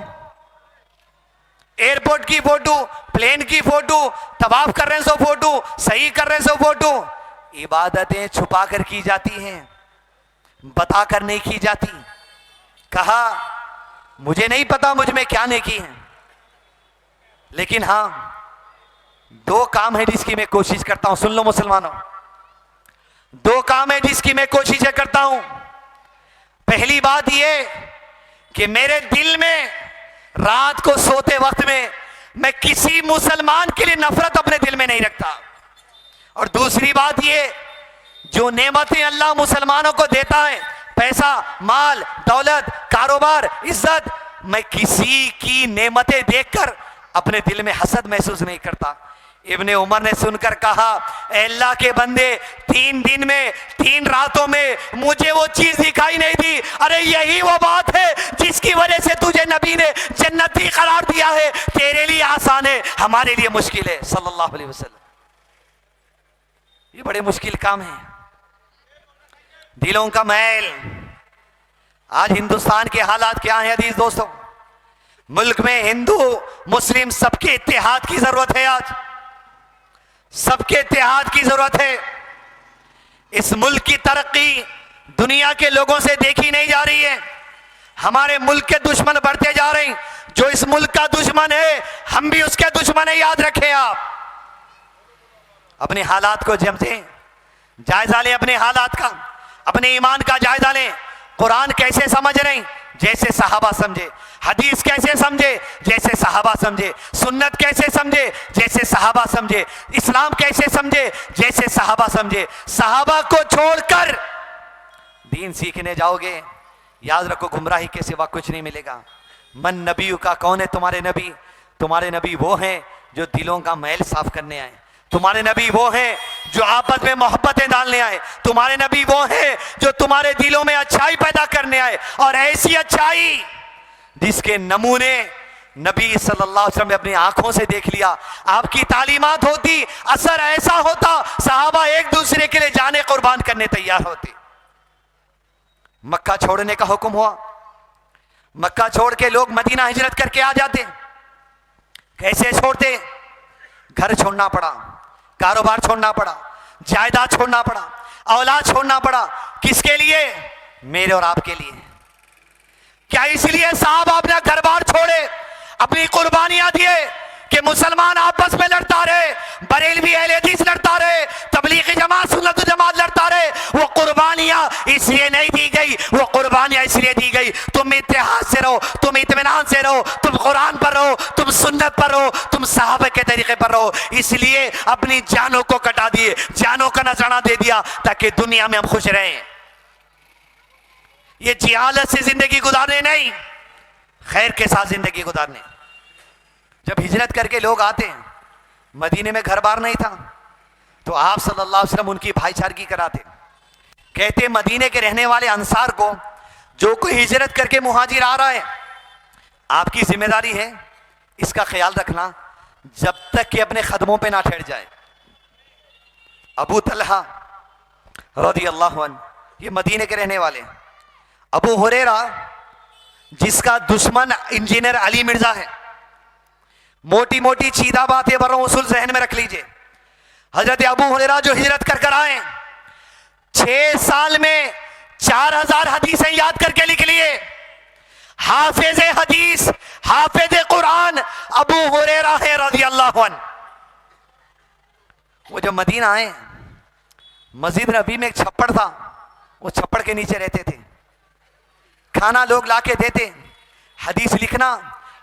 एयरपोर्ट की फोटो, प्लेन की फोटो, तवाफ कर रहे सो फोटो, सही कर रहे सो फोटो। इबादतें छुपा कर की जाती हैं, बता कर नहीं की जाती। कहा मुझे नहीं पता मुझ में क्या नेकी है, लेकिन हां दो काम है जिसकी मैं कोशिश करता हूं। सुन लो मुसलमानों, दो काम है जिसकी मैं कोशिश करता हूं। पहली बात यह कि मेरे दिल में रात को सोते वक्त में मैं किसी मुसलमान के लिए नफरत अपने दिल में नहीं रखता। और दूसरी बात यह, जो नेमतें अल्लाह मुसलमानों को देता है, पैसा, माल, दौलत, कारोबार, इज्जत, मैं किसी की नेमतें देखकर अपने दिल में हसद महसूस नहीं करता। इब्ने उमर ने सुनकर कहा, ए अल्लाह के बंदे, 3 दिन में 3 रातों में मुझे वो चीज दिखाई नहीं दी। अरे यही वो बात है जिसकी वजह से तुझे नबी ने जन्नती करार दिया है। तेरे लिए आसान है, हमारे लिए मुश्किल है। सल्लल्लाहु अलैहि वसल्लम, ये बड़े मुश्किल काम है। दिलों का मैल। आज हिंदुस्तान के हालात क्या हैं अजीज दोस्तों? मुल्क में हिंदू मुस्लिम सबके इत्तेहाद की जरूरत है। आज सबके इत्तेहाद की जरूरत है। इस मुल्क की तरक्की दुनिया के लोगों से देखी नहीं जा रही है। हमारे मुल्क के दुश्मन बढ़ते जा रहे हैं। जो इस मुल्क का दुश्मन है, हम भी उसके दुश्मन है, याद रखें। आप अपने हालात को समझें, जायजा लें अपने हालात का, अपने ईमान का जायजा लें। कुरान कैसे समझ रहे हैं? जैसे सहाबा समझे। हदीस कैसे समझे? जैसे सहाबा समझे। सुन्नत कैसे समझे? जैसे सहाबा समझे। इस्लाम कैसे समझे? जैसे सहाबा समझे। सहाबा को छोड़कर दीन सीखने जाओगे, याद रखो गुमराही के सिवा कुछ नहीं मिलेगा। मन नबी का, कौन है तुम्हारे नबी? तुम्हारे नबी वो हैं जो दिलों का मैल साफ करने आए। तुम्हारे नबी वो हैं जो आपस में मोहब्बतें डालने आए। तुम्हारे नबी वो हैं जो तुम्हारे दिलों में अच्छाई पैदा करने आए, और ऐसी अच्छाई जिसके नमूने नबी सल्लल्लाहु अलैहि वसल्लम ने अपनी आंखों से देख लिया। आपकी तालीमात होती, असर ऐसा होता, सहाबा एक दूसरे के लिए जाने कुर्बान करने तैयार होते। मक्का छोड़ने का हुक्म हुआ, मक्का छोड़ के लोग मदीना हिजरत करके आ जाते। कैसे छोड़ते? घर छोड़ना पड़ा, कारोबार छोड़ना पड़ा, जायदाद छोड़ना पड़ा, औलाद छोड़ना पड़ा। किसके लिए? मेरे और आपके लिए। क्या इसलिए साहब अपना घर बार छोड़े, अपनी कुर्बानियां दिए कि मुसलमान आपस में लड़ता रहे, बरेलवी अहले हदीस लड़ता रहे, तबलीगी जमात सुन्नत जमात लड़ता रहे? वो कुर्बानियां इसलिए नहीं दी गई, वो कुर्बानियां इसलिए दी गई तुम इत्तेहाद से रहो, तुम इत्मीनान से रहो, तुम कुरान पर रहो, तुम सुन्नत पर रहो, तुम सहाबा के तरीके पर रहो। इसलिए अपनी जानों को कटा दिए, जानों का नजराना दे दिया ताकि दुनिया में हम खुश रहें। ये जिहालत से जिंदगी गुजारने नहीं, खैर के साथ जिंदगी गुजारने। जब हिजरत करके लोग आते हैं, मदीने में घर बार नहीं था, तो आप सल्लल्लाहु अलैहि वसल्लम उनकी भाईचारगी कराते। कहते मदीने के रहने वाले अंसार को, जो कोई हिजरत करके मुहाजिर आ रहा है, आपकी जिम्मेदारी है इसका ख्याल रखना जब तक कि अपने कदमों पे ना ठहर जाए। अबू तलहा रज़ियल्लाहु अन्हु, ये मदीने के रहने वाले। अबू हुरैरा, जिसका दुश्मन इंजीनियर अली मिर्जा है। मोटी मोटी चीदा बातें बर उसूल जहन में रख लीजिए। हजरत अबू हुरैरा जो हिजरत कर कर आए, 6 साल में 4000 हदीसें याद करके लिख लिए। हाफिज हदीस, हाफिज कुरान अबू हुरैरा है रज़ियल्लाहु अन्हु। वो जब मदीना आए, मस्जिद नबी में एक छप्पड़ था, वो छप्पड़ के नीचे रहते थे। खाना लोग लाके देते, हदीस लिखना,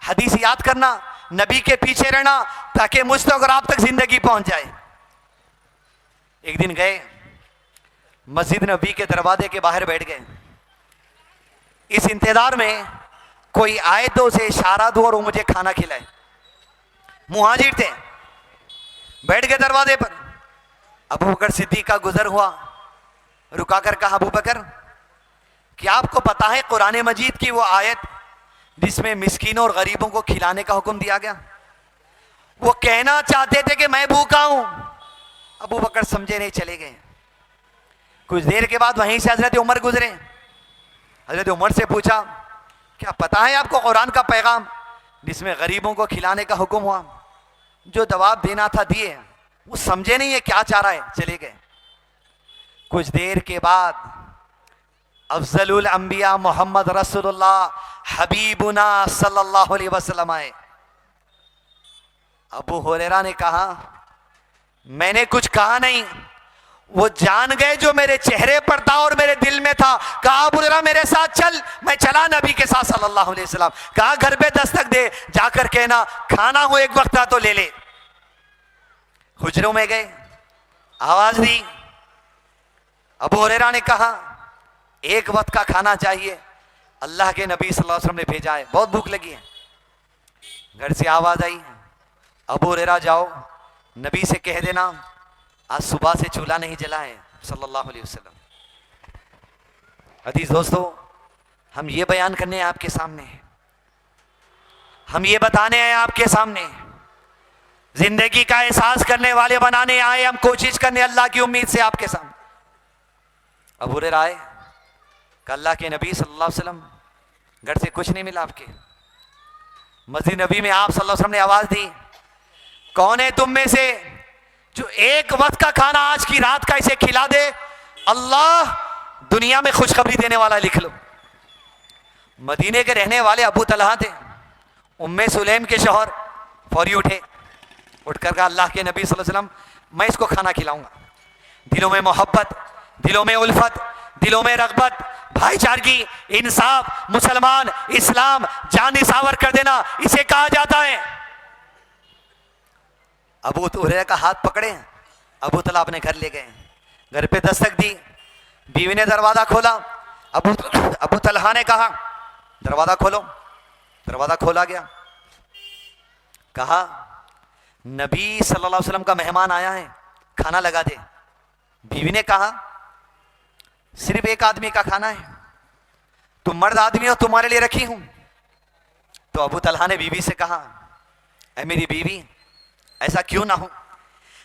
हदीस याद करना, नबी के पीछे रहना ताकि मुझ तक और आप तक जिंदगी पहुंच जाए। एक दिन गए, मस्जिद नबी के दरवाजे के बाहर बैठ गए। इस इंतजार में कोई आए तो उसे इशारा दो और वो मुझे खाना खिलाए। मुहाजिर थे, बैठ गए दरवाजे पर। अबू बकर सिद्दीक का गुजर हुआ, रुका कर कहा, अबू बकर क्या आपको पता है कुरान मजीद की वो आयत जिसमें मिस्कीनों और गरीबों को खिलाने का हुक्म दिया गया? वो कहना चाहते थे कि मैं भूखा हूं। अबू बकर समझे नहीं, चले गए। कुछ देर के बाद वहीं से हजरत उमर गुजरे। हजरत उमर से पूछा, क्या पता है आपको कुरान का पैगाम जिसमें गरीबों को खिलाने का हुक्म हुआ? जो जवाब देना था दिए, वो समझे नहीं है क्या चाह रहा है, चले गए। कुछ देर के बाद अफजलुल अंबिया मोहम्मद रसूलुल्लाह हबीबुना सल्लल्लाहु अलैहि वसल्लम आए। अबू हुरैरा ने कहा, मैंने कुछ कहा नहीं, वो जान गए जो मेरे चेहरे पर था और मेरे दिल में था। कहा अबू हुरैरा मेरे साथ चल। मैं चला नबी के साथ सल्लल्लाहु अलैहि वसल्लम। कहा घर पे दस्तक दे, जाकर कहना खाना हो एक वक्त तो ले ले। हुजरों में गए, आवाज दी। अबू हुरैरा ने कहा एक वक्त का खाना चाहिए, अल्लाह के नबी सल्लल्लाहु अलैहि वसल्लम ने भेजा है, बहुत भूख लगी है। घर से आवाज आई, अबू हुरैरा जाओ नबी से कह देना आज सुबह से चूल्हा नहीं जला है सल्लल्लाहु अलैहि वसल्लम। हदीस दोस्तों, हम ये बयान करने हैं आपके सामने, हम ये बताने आए आपके सामने, जिंदगी का एहसास करने वाले बनाने आए, हम कोशिश करने अल्लाह की उम्मीद से आपके सामने। अबू हुरैरा आए, अल्लाह के नबी सल्लल्लाहु अलैहि वसल्लम घर से कुछ नहीं मिला आपके। मस्जिद नबी में आप सल्लल्लाहु अलैहि वसल्लम ने आवाज दी, कौन है तुम में से जो एक वक्त का खाना आज की रात का इसे खिला दे? अल्लाह दुनिया में खुशखबरी देने वाला, लिख लो। मदीने के रहने वाले अबू तलहा थे, उम्मे सुलैम के शौहर। फौरी उठे, उठकर कहा अल्लाह के नबी सल्लल्लाहु अलैहि वसल्लम मैं इसको खाना खिलाऊंगा। दिलों में मोहब्बत, दिलों में उल्फत, दिलों में रगबत, भाईचारगी, इंसाफ, मुसलमान, इस्लाम, जान निसावर कर देना, इसे कहा जाता है। अबू हुरैरा का हाथ पकड़े, अबू तलहा अपने घर ले गए। घर पे दस्तक दी, बीवी ने दरवाजा खोला। अबू तलहा ने कहा दरवाजा खोलो। दरवाजा खोला गया। कहा नबी सल्लल्लाहु अलैहि वसल्लम का मेहमान आया है, खाना लगा दे। बीवी ने कहा सिर्फ एक आदमी का खाना है, तुम मर्द आदमी हो, तुम्हारे लिए रखी हूं। तो अबू तलहा ने बीवी से कहा, ऐ मेरी बीवी, ऐसा क्यों ना हो,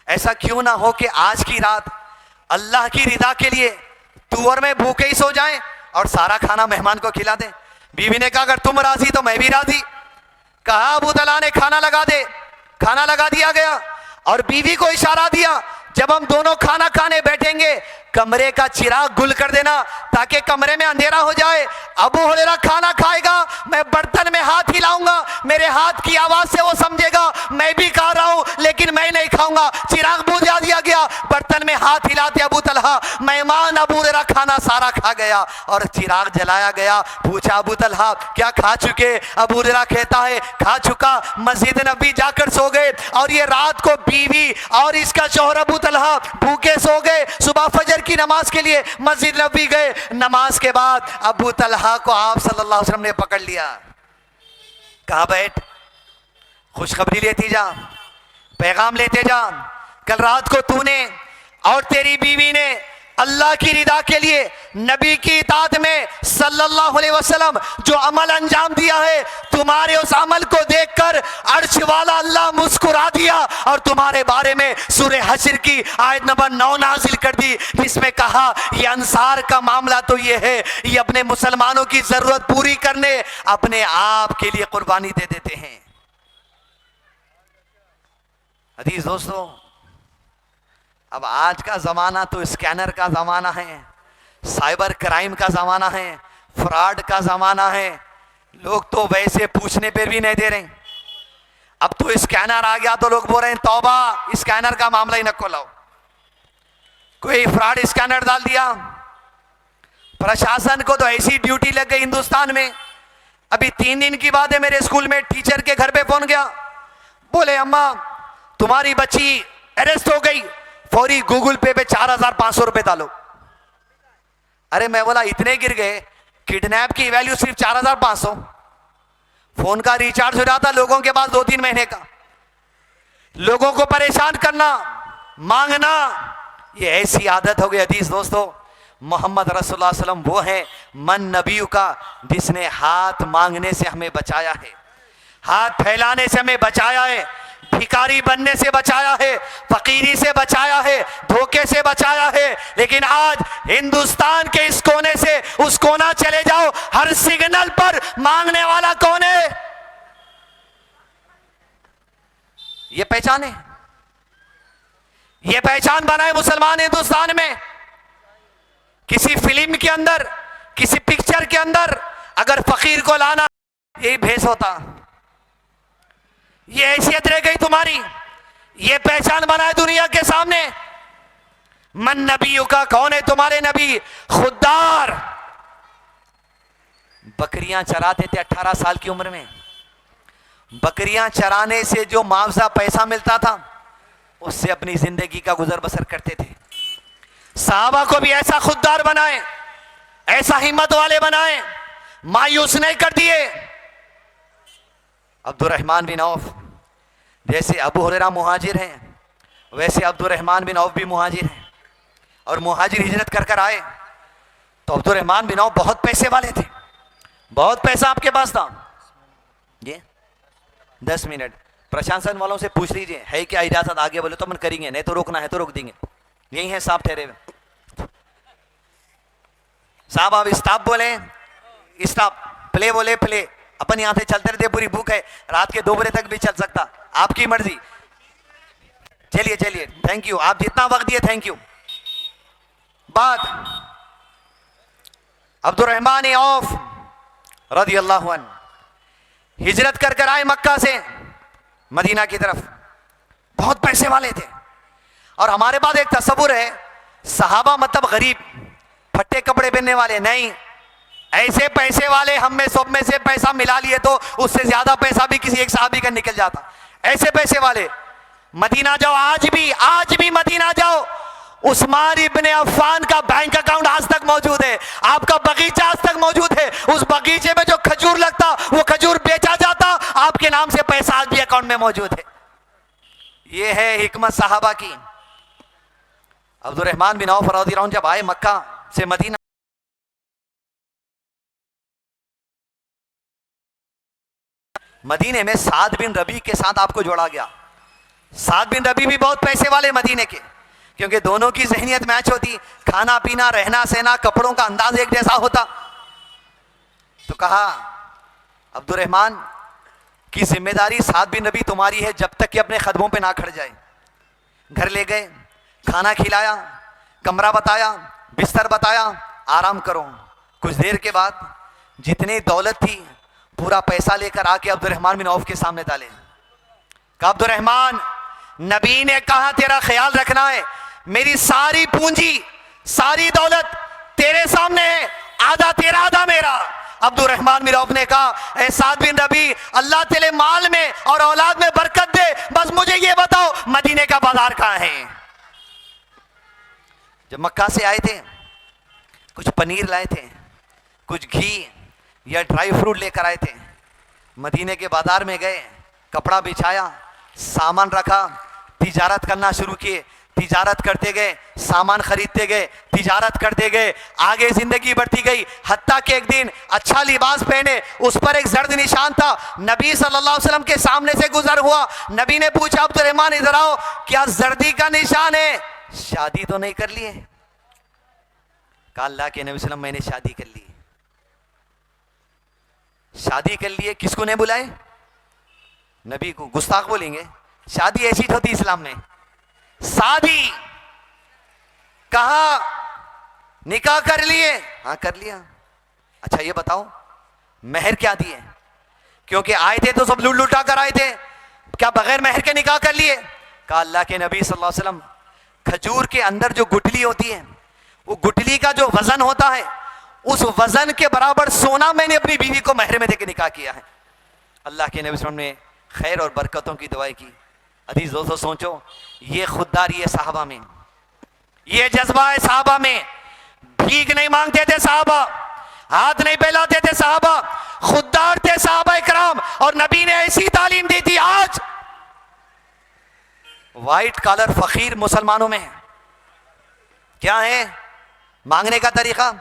ऐसा क्यों ना हो कि आज की रात अल्लाह की रिदा के लिए तू और मैं भूखे ही सो जाएं और सारा खाना मेहमान को खिला दे। बीवी ने कहा अगर तुम राजी तो मैं भी राजी। कहा अबू तलहा ने खाना लगा दे। खाना लगा दिया गया और बीवी को इशारा दिया जब हम दोनों खाना खाने बैठेंगे कमरे का चिराग गुल कर देना ताकि कमरे में अंधेरा हो जाए। अबू हुरैरा खाना खाएगा, मैं बर्तन में हाथ हिलाऊंगा, मेरे हाथ की आवाज से वो समझेगा मैं भी खा रहा हूं, लेकिन मैं नहीं खाऊंगा। चिराग बुझा दिया गया, बर्तन में हाथ हिलाते अबू तलहा, मेहमान अबू हुरैरा खाना सारा खा गया और चिराग जलाया गया। पूछा अबू तलहा क्या खा चुके? अबू हुरैरा कहता है खा चुका। मस्जिद नबी जाकर सो गए और ये रात को बीवी और इसका शौहर अबू तलहा भूखे सो गए। सुबह फजर की नमाज के लिए मस्जिद नबी गए। नमाज के बाद अबू तलहा को आप सल्लल्लाहु अलैहि वसल्लम ने पकड़ लिया। कहा बैठ, खुशखबरी लेती जा, पैगाम लेते जा। कल रात को तूने और तेरी बीवी ने अल्लाह की रिदा के लिए नबी की इताअत में सल्लल्लाहु अलैहि वसल्लम जो अमल अंजाम दिया है, तुम्हारे उस अमल को देखकर अर्श वाला अल्लाह मुस्कुरा दिया और तुम्हारे बारे में सूरह हश्र की आयत नंबर 9 नाजिल कर दी, जिसमें कहा ये अंसार का मामला तो ये है, ये अपने मुसलमानों की जरूरत पूरी करने अपने आप के लिए कुर्बानी दे देते हैं। हदीस दोस्तों, अब आज का ज़माना तो स्कैनर का ज़माना है, साइबर क्राइम का ज़माना है, फ्रॉड का ज़माना है। लोग तो वैसे पूछने पर भी नहीं दे रहे। अब तो स्कैनर आ गया तो लोग बोल रहे हैं तौबा, स्कैनर का मामला ही न खोलाओ। कोई फ्रॉड स्कैनर डाल दिया, प्रशासन को तो ऐसी ड्यूटी लग गई हिंदुस्तान में। अभी 3 दिन की बात है, मेरे स्कूल में टीचर के घर पे फोन गया, बोले अम्मा तुम्हारी बच्ची अरेस्ट हो गई, फौरी गूगल पे 4500 रुपए डालो। अरे मैं बोला इतने गिर गए, किडनैप की वैल्यू सिर्फ 4500। फोन का रिचार्ज हो जाता लोगों के पास 2-3 महीने का। लोगों को परेशान करना, मांगना, ये ऐसी आदत हो गई। हदीस दोस्तों, मोहम्मद रसूलुल्लाह सल्लल्लाहु अलैहि वसल्लम वो है मन नबी का जिसने हाथ मांगने से हमें बचाया है, हाथ फैलाने से हमें बचाया है, भिखारी बनने से बचाया है, फकीरी से बचाया है, धोखे से बचाया है। लेकिन आज हिंदुस्तान के इस कोने से उस कोना चले जाओ, हर सिग्नल पर मांगने वाला कौन है? ये पहचान है, ये पहचान बनाए मुसलमान हिंदुस्तान में। किसी फिल्म के अंदर, किसी पिक्चर के अंदर अगर फकीर को लाना, यही भेष होता, ये हैसियत रह गई तुम्हारी, ये पहचान बनाए दुनिया के सामने। मन नबियों का, कौन है तुम्हारे नबी? खुद्दार, बकरियां चराते थे 18 साल की उम्र में। बकरियां चराने से जो मुआवजा पैसा मिलता था, उससे अपनी जिंदगी का गुजर बसर करते थे। सहाबा को भी ऐसा खुददार बनाए, ऐसा हिम्मत वाले बनाए, मायूस नहीं कर दिए। अब्दुर्रहमान बिन औफ, जैसे अबू हुरैरा मुहाजिर हैं, वैसे अब्दुर्रहमान बिन औफ भी मुहाजिर हैं। और मुहाजिर हिजरत कर कर आए तो अब्दुर्रहमान बिन औफ बहुत पैसे वाले थे, बहुत पैसा आपके पास था। ये 10 मिनट प्रशासन वालों से पूछ लीजिए, है क्या इजाजत? आगे बोले तो मन करेंगे, नहीं तो रोकना है तो रोक देंगे। यही है साहब ठहरे हुए। साहब आप स्टॉप बोले स्टॉप, प्ले बोले प्ले। अपन यहां से चलते रहते, पूरी भूख है, रात के 2 बजे तक भी चल सकता, आपकी मर्जी। चलिए चलिए, थैंक यू, आप जितना वक्त दिए थैंक यू। बात अब्दुर्रहमान औफ रज़ी अल्लाहु अन्हु हिजरत कर कर आए मक्का से मदीना की तरफ, बहुत पैसे वाले थे। और हमारे पास एक तस्वुर है, सहाबा मतलब गरीब, फट्टे कपड़े पहनने वाले नहीं, ऐसे पैसे वाले। हम में सब में से पैसा मिला लिए तो उससे ज्यादा पैसा भी किसी एक सहाबी का निकल जाता, ऐसे पैसे वाले। मदीना जाओ, आज भी मदीना जाओ, उस्मान इब्ने अफ़्फ़ान का बैंक अकाउंट आज तक मौजूद है, आपका बगीचा आज तक मौजूद है। उस बगीचे में जो खजूर लगता, वो खजूर बेचा जाता, आपके नाम से पैसा आज भी अकाउंट में मौजूद है। ये है हिकमत सहाबा की। अब्दुर्रहमान बिन औफ रज़ी अल्लाहु अन्हु जब आए मक्का से मदीना, मदीने में साद बिन रबी के साथ आपको जोड़ा गया। साद बिन रबी भी बहुत पैसे वाले मदीने के, क्योंकि दोनों की ज़हनियत मैच होती, खाना पीना, रहना सहना, कपड़ों का अंदाज एक जैसा होता। तो कहा अब्दुर्रहमान की जिम्मेदारी साद बिन रबी तुम्हारी है, जब तक कि अपने कदमों पे ना खड़ जाए। घर ले गए, खाना खिलाया, कमरा बताया, बिस्तर बताया, आराम करो। कुछ देर के बाद जितनी दौलत थी पूरा पैसा लेकर आके अब्दुर्रहमान बिन औफ के सामने डाले। कहा अब्दुर्रहमान, नबी ने कहा तेरा ख्याल रखना है, मेरी सारी पूंजी, सारी दौलत तेरे सामने है, आधा तेरा आधा मेरा। अब्दुर्रहमान बिन औफ ने कहा, ए साद बिन रबी, अल्लाह तेरे माल में और औलाद में बरकत दे, बस मुझे ये बताओ मदीने का बाजार कहाँ है। जब मक्का से आए थे, कुछ पनीर लाए थे, कुछ घी या ड्राई फ्रूट लेकर आए थे। मदीने के बाजार में गए, कपड़ा बिछाया, सामान रखा, तिजारत करना शुरू किए। तिजारत करते गए, सामान खरीदते गए, तिजारत करते गए, आगे जिंदगी बढ़ती गई। हत्ता कि एक दिन अच्छा लिबास पहने, उस पर एक जर्द निशान था। नबी सल्लल्लाहु अलैहि वसल्लम के सामने से गुजर हुआ। नबी ने पूछा, अब्दुर्रहमान इधर आओ, क्या जर्दी का निशान है? शादी तो नहीं कर ली है? कहा अल्लाह के नबी सल्लम, मैंने शादी कर ली। शादी कर लिए, किसको नहीं बुलाए? नबी को। गुस्ताख बोलेंगे, शादी ऐसी होती इस्लाम में। शादी कहा, निकाह कर लिए? हाँ कर लिया। अच्छा ये बताओ मेहर क्या दिए? क्योंकि आए थे तो सब लूट लुटा कर आए थे, क्या बगैर मेहर के निकाह कर लिए? कहा अल्लाह के नबी सल्लल्लाहु अलैहि वसल्लम, खजूर के अंदर जो गुठली होती है, वो गुठली का जो वजन होता है, उस वजन के बराबर सोना मैंने अपनी बीवी को मेहर में देकर निकाह किया है। अल्लाह के नबी सल्लल्लाहु अलैहि वसल्लम ने खैर और बरकतों की दुआएं की। अजीज दोस्तों सोचो, ये खुददारी है साहबा में, ये जज्बा है साहबा में। भीख नहीं मांगते थे साहबा, हाथ नहीं फैलाते थे साहबा, खुददार थे साहबा इकराम। और नबी ने ऐसी तालीम दी थी। आज व्हाइट कॉलर फकीर मुसलमानों में है। क्या है मांगने का तरीका?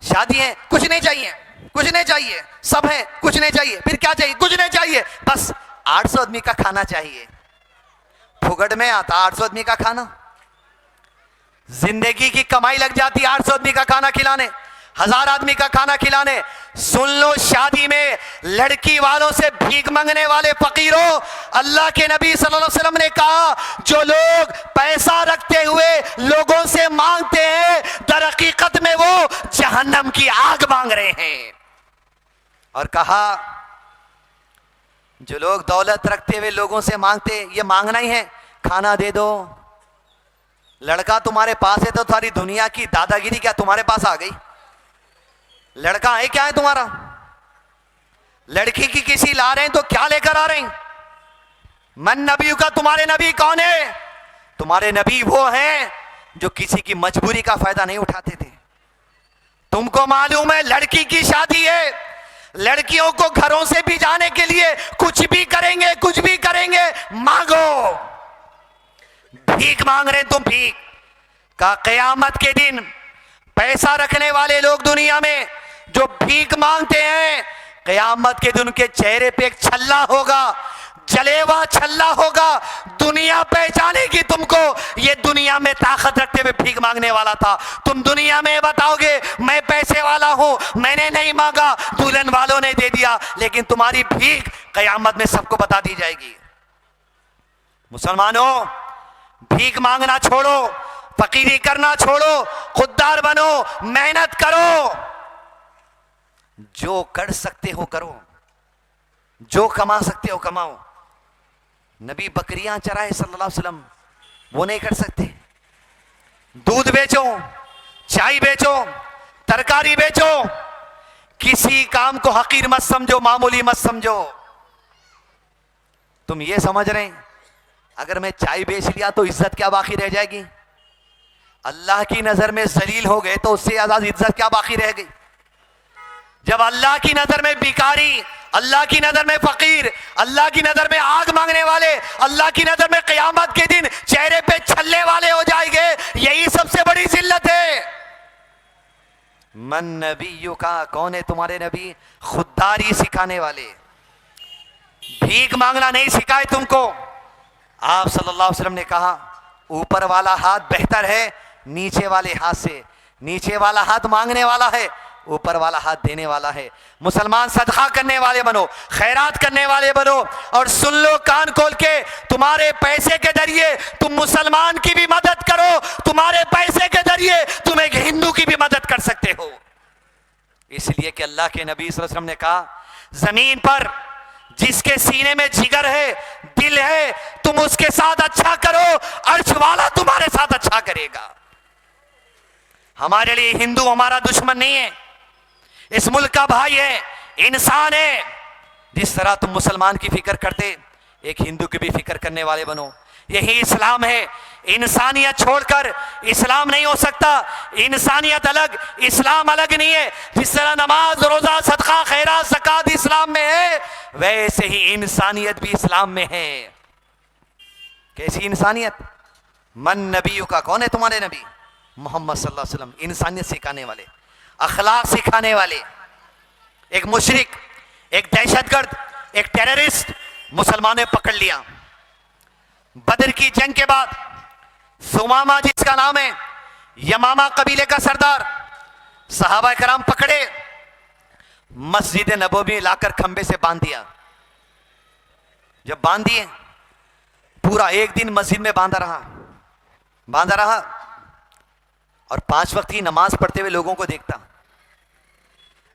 शादी है, कुछ नहीं चाहिए, कुछ नहीं चाहिए, सब है, कुछ नहीं चाहिए, फिर क्या चाहिए? कुछ नहीं चाहिए, बस 800 आदमी का खाना चाहिए। फुगड़ में आता 800 आदमी का खाना। जिंदगी की कमाई लग जाती 800 आदमी का खाना खिलाने, 1000 आदमी का खाना खिलाने। सुन लो, शादी में लड़की वालों से भीख मांगने वाले फकीरों, अल्लाह के नबी सल्लल्लाहु अलैहि वसल्लम ने कहा, जो लोग पैसा रखते हुए लोगों से मांगते हैं, दर हकीकत में वो जहन्नम की आग मांग रहे हैं। और कहा, जो लोग दौलत रखते हुए लोगों से मांगते, ये मांगना ही है, खाना दे दो। लड़का तुम्हारे पास है तो सारी दुनिया की दादागिरी क्या तुम्हारे पास आ गई? लड़का है क्या है तुम्हारा? लड़की की किसी ला रहे हैं तो क्या लेकर आ रहे हैं? मन नबी का, तुम्हारे नबी कौन है? तुम्हारे नबी वो हैं जो किसी की मजबूरी का फायदा नहीं उठाते थे। तुमको मालूम है लड़की की शादी है, लड़कियों को घरों से भी जाने के लिए कुछ भी करेंगे, कुछ भी करेंगे। मांगो, भीख मांग रहे तुम, भीख का। कयामत के दिन पैसा रखने वाले लोग दुनिया में जो भीख मांगते हैं, कयामत के दिन उनके चेहरे पे एक छल्ला होगा, जलेवा छल्ला होगा। दुनिया पहचानेगी तुमको, ये दुनिया में ताकत रखते हुए भीख मांगने वाला था। तुम दुनिया में बताओगे मैं पैसे वाला हूं, मैंने नहीं मांगा, दुल्हन वालों ने दे दिया, लेकिन तुम्हारी भीख कयामत में सबको बता दी जाएगी। मुसलमानों, भीख मांगना छोड़ो, फकीरी करना छोड़ो, खुददार बनो, मेहनत करो। जो कर सकते हो करो, जो कमा सकते हो कमाओ। नबी बकरियां चराए सल्लल्लाहु अलैहि वसल्लम, वो नहीं कर सकते? दूध बेचो, चाय बेचो, तरकारी बेचो। किसी काम को हकीर मत समझो, मामूली मत समझो। तुम ये समझ रहे हैं अगर मैं चाय बेच लिया तो इज्जत क्या बाकी रह जाएगी? अल्लाह की नजर में जलील हो गए तो उससे आजाद इज्जत क्या बाकी रह गई? जब अल्लाह की नजर में भिखारी, अल्लाह की नजर में फकीर, अल्लाह की नजर में आग मांगने वाले, अल्लाह की नजर में कयामत के दिन चेहरे पे छल्ले वाले हो जाएंगे, यही सबसे बड़ी जिल्लत है। मन नबी का, कौन है तुम्हारे नबी? खुददारी सिखाने वाले। भीख मांगना नहीं सिखाए तुमको। आप सल्लल्लाहु अलैहि वसल्लम ने कहा, ऊपर वाला हाथ बेहतर है नीचे वाले हाथ से। नीचे वाला हाथ मांगने वाला है, ऊपर वाला हाथ देने वाला है। मुसलमान सदका करने वाले बनो, खैरात करने वाले बनो। और सुन लो कान खोल के, तुम्हारे पैसे के जरिए तुम मुसलमान की भी मदद करो, तुम्हारे पैसे के जरिए तुम एक हिंदू की भी मदद कर सकते हो। इसलिए कि अल्लाह के नबी सल्लल्लाहु अलैहि वसल्लम ने कहा, जमीन पर जिसके सीने में जिगर है, दिल है, तुम उसके साथ अच्छा करो, अर्श वाला तुम्हारे साथ अच्छा करेगा। हमारे लिए हिंदू हमारा दुश्मन नहीं है, इस मुल्क का भाई है, इंसान है। जिस तरह तुम मुसलमान की फिक्र करते, एक हिंदू की भी फिक्र करने वाले बनो। यही इस्लाम है। इंसानियत छोड़कर इस्लाम नहीं हो सकता। इंसानियत अलग, इस्लाम अलग नहीं है। जिस तरह नमाज, रोजा, सदका, खैरात, ज़कात इस्लाम में है, वैसे ही इंसानियत भी इस्लाम में है। कैसी इंसानियत? मन नबियों का, कौन है तुम्हारे नबी? मोहम्मद सल्लल्लाहु अलैहि वसल्लम। इंसानियत सिखाने वाले, अखलाक सिखाने वाले। एक मुशरिक, एक दहशतगर्द, एक टेररिस्ट मुसलमानों ने पकड़ लिया। बदर की जंग के बाद सुमामा जिसका नाम है, यमामा कबीले का सरदार, सहाबा कराम पकड़े, मस्जिद नबवी लाकर खंबे से बांध दिया। जब बांध दिए, पूरा एक दिन मस्जिद में बांधा रहा और 5 वक्त की नमाज पढ़ते हुए लोगों को देखता।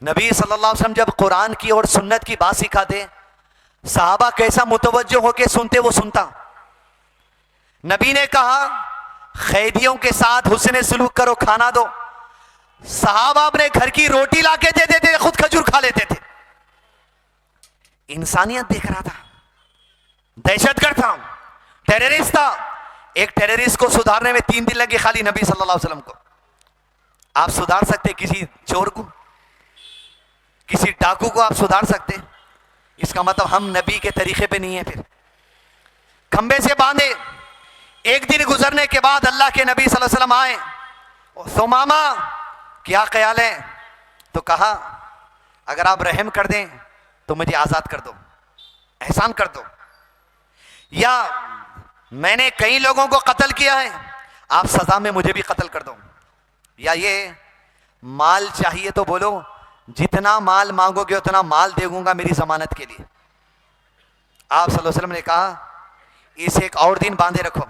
नबी सल्लल्लाहु अलैहि वसल्लम जब कुरान की और सुन्नत की बात सिखाते, सहाबा कैसा मुतवज्जो होके सुनते, वो सुनता। नबी ने कहा, कैदियों के साथ हुस्न सलूक करो, खाना दो। सहाबा अपने घर की रोटी लाके दे देते थे, खुद खजूर खा लेते थे। इंसानियत देख रहा था। दहशतगर्द था, टेररिस्ट था। एक टेररिस्ट को सुधारने में 3 दिन लगे खाली नबी सल्लल्लाहु अलैहि वसल्लम को। आप सुधार सकते किसी चोर को, किसी डाकू को आप सुधार सकते? इसका मतलब हम नबी के तरीके पे नहीं है। फिर खंबे से बांधे। एक दिन गुजरने के बाद अल्लाह के नबी सल्लल्लाहु अलैहि वसल्लम आए। सुमामा क्या ख्याल है? तो कहा, अगर आप रहम कर दें तो मुझे आजाद कर दो, एहसान कर दो, या मैंने कई लोगों को कत्ल किया है, आप सजा में मुझे भी कत्ल कर दो। या ये माल चाहिए तो बोलो, जितना माल मांगोगे उतना माल दे दूंगा मेरी जमानत के लिए। आप सल्लल्लाहु अलैहि वसल्लम ने कहा इसे एक और दिन बांधे रखो,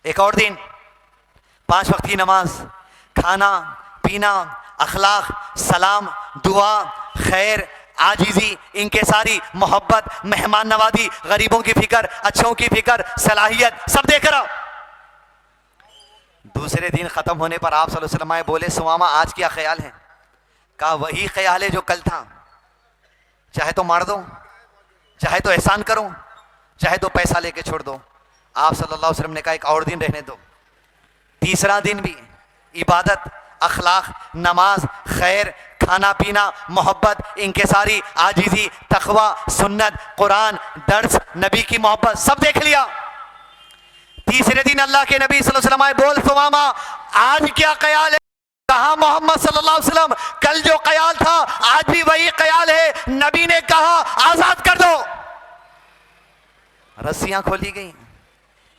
एक और दिन, 5 वक्त की नमाज, खाना पीना, अखलाक, सलाम, दुआ, खैर, आजीजी, इनके सारी मोहब्बत, मेहमान नवाजी, गरीबों की फिक्र, अच्छों की फिक्र, सलाहियत, सब देख रहा। दूसरे दिन खत्म होने पर आप सल्लल्लाहु अलैहि वसल्लम आए, बोले सुमामा आज क्या ख्याल है? कहा वही ख्याल है जो कल था, चाहे तो मार दो, चाहे तो एहसान करो, चाहे तो पैसा लेके छोड़ दो। आप सल्लल्लाहु अलैहि वसल्लम ने कहा एक और दिन रहने दो। तीसरा दिन भी इबादत, अखलाक, नमाज, खैर, खाना पीना, मोहब्बत, इनके सारी, आजीजी, तकवा, सुन्नत, कुरान, दर्स, नबी की मोहब्बत, सब देख लिया। तीसरे दिन अल्लाह के नबी सल्लल्लाहु अलैहि वसल्लम आए, बोल सुमामा आज क्या ख्याल है? कहा मोहम्मद सल्लल्लाहु अलैहि वसल्लम कल जो ख्याल था आज भी वही ख्याल है। नबी ने कहा आजाद कर दो। रस्सियां खोली गई,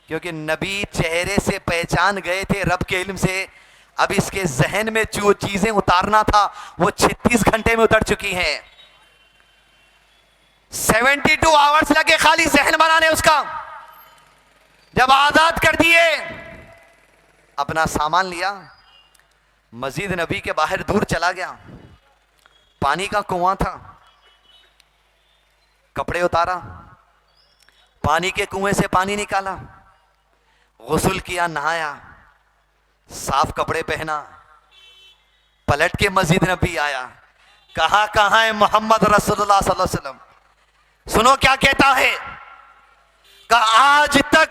क्योंकि नबी चेहरे से पहचान गए थे रब के इल्म से। अब इसके जहन में जो चीजें उतारना था वो 36 घंटे में उतर चुकी हैं। 72 आवर्स लगे खाली जहन बनाने उसका। जब आजाद कर दिए, अपना सामान लिया, मस्जिद नबी के बाहर दूर चला गया। पानी का कुआं था, कपड़े उतारा, पानी के कुएं से पानी निकाला, गुस्ल किया, नहाया, साफ कपड़े पहना, पलट के मस्जिद नबी आया। कहा कहां है मोहम्मद रसूलुल्लाह सल्लल्लाहु अलैहि वसल्लम? सुनो क्या कहता है। कहा आज तक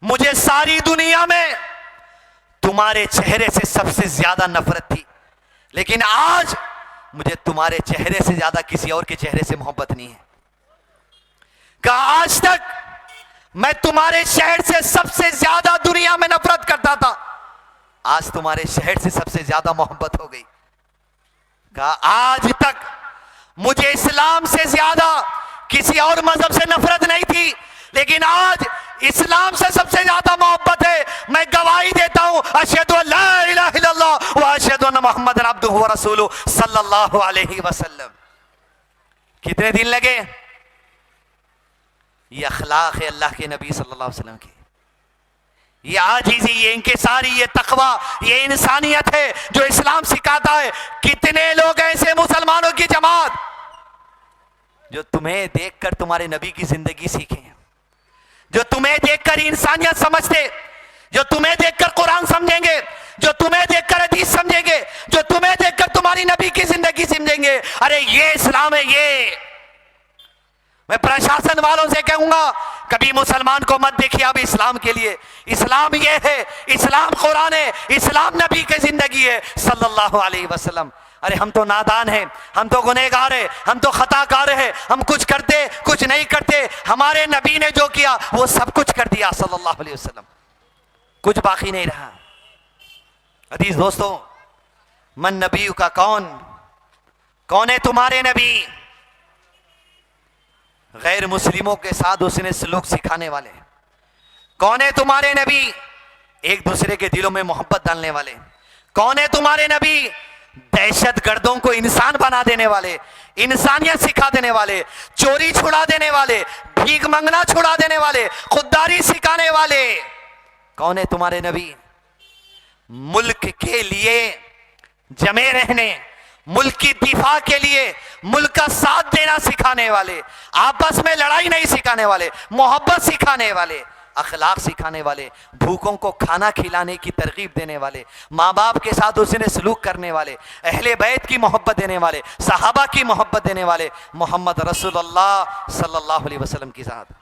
मुझे सारी दुनिया में तुम्हारे चेहरे से सबसे ज्यादा नफरत थी, लेकिन आज मुझे तुम्हारे चेहरे से ज्यादा किसी और के चेहरे से मोहब्बत नहीं है। कहा आज तक मैं तुम्हारे शहर से सबसे ज्यादा दुनिया में नफरत करता था, आज तुम्हारे शहर से सबसे ज्यादा मोहब्बत हो गई। कहा आज तक मुझे इस्लाम से ज्यादा किसी और मजहब से नफरत नहीं थी, लेकिन आज इस्लाम से सबसे ज्यादा मोहब्बत है। मैं गवाही देता हूं अशहदु अल्ला इलाहा इल्लल्लाह व अशहदु अन्ना मुहम्मदन अब्दुहु व रसूलुहु सल्लल्लाहु अलैहि वसल्लम। कितने दिन लगे? ये अखलाक है अल्लाह के नबी सल्लल्लाहु अलैहि वसल्लम की, ये आजीज़ी, ये इनके सारी, ये तकवा, ये इंसानियत है जो इस्लाम सिखाता है। कितने लोग ऐसे मुसलमानों की जमात जो तुम्हें देखकर तुम्हारे नबी की जिंदगी सीखे, जो तुम्हें देखकर इंसानियत समझते, जो तुम्हें देखकर कुरान समझेंगे, जो तुम्हें देखकर हदीस समझेंगे, जो तुम्हें देखकर तुम्हारी नबी की जिंदगी समझेंगे। अरे ये इस्लाम है। ये मैं प्रशासन वालों से कहूंगा कभी मुसलमान को मत देखिए अब इस्लाम के लिए। इस्लाम ये है, इस्लाम कुरान है, इस्लाम नबी की जिंदगी है सल्लल्लाहु अलैहि वसल्लम। अरे हम तो नादान हैं, हम तो गुनहगार हैं, हम तो खताकार हैं, हम कुछ करते कुछ नहीं करते। हमारे नबी ने जो किया वो सब कुछ कर दिया सल्लल्लाहु अलैहि वसल्लम, कुछ बाकी नहीं रहा। अजीज दोस्तों, मन नबी का कौन है तुम्हारे नबी? गैर मुस्लिमों के साथ उसने सलूक सिखाने वाले। कौन है तुम्हारे नबी? एक दूसरे के दिलों में मोहब्बत डालने वाले। कौन है तुम्हारे नबी? दहशतगर्दों को इंसान बना देने वाले, इंसानियत सिखा देने वाले, चोरी छुड़ा देने वाले, भीख मंगना छुड़ा देने वाले, खुददारी सिखाने वाले। कौन है तुम्हारे नबी? मुल्क के लिए जमे रहने, मुल्क की दिफा के लिए मुल्क का साथ देना सिखाने वाले, आपस में लड़ाई नहीं सिखाने वाले, मोहब्बत सिखाने वाले, अखलाक सिखाने वाले, भूखों को खाना खिलाने की तरगीब देने वाले, माँ बाप के साथ उसने सलूक करने वाले, अहले बैत की मोहब्बत देने वाले, सहाबा की मोहब्बत देने वाले, मोहम्मद रसूलुल्लाह सल्लल्लाहु अलैहि वसल्लम की साथ।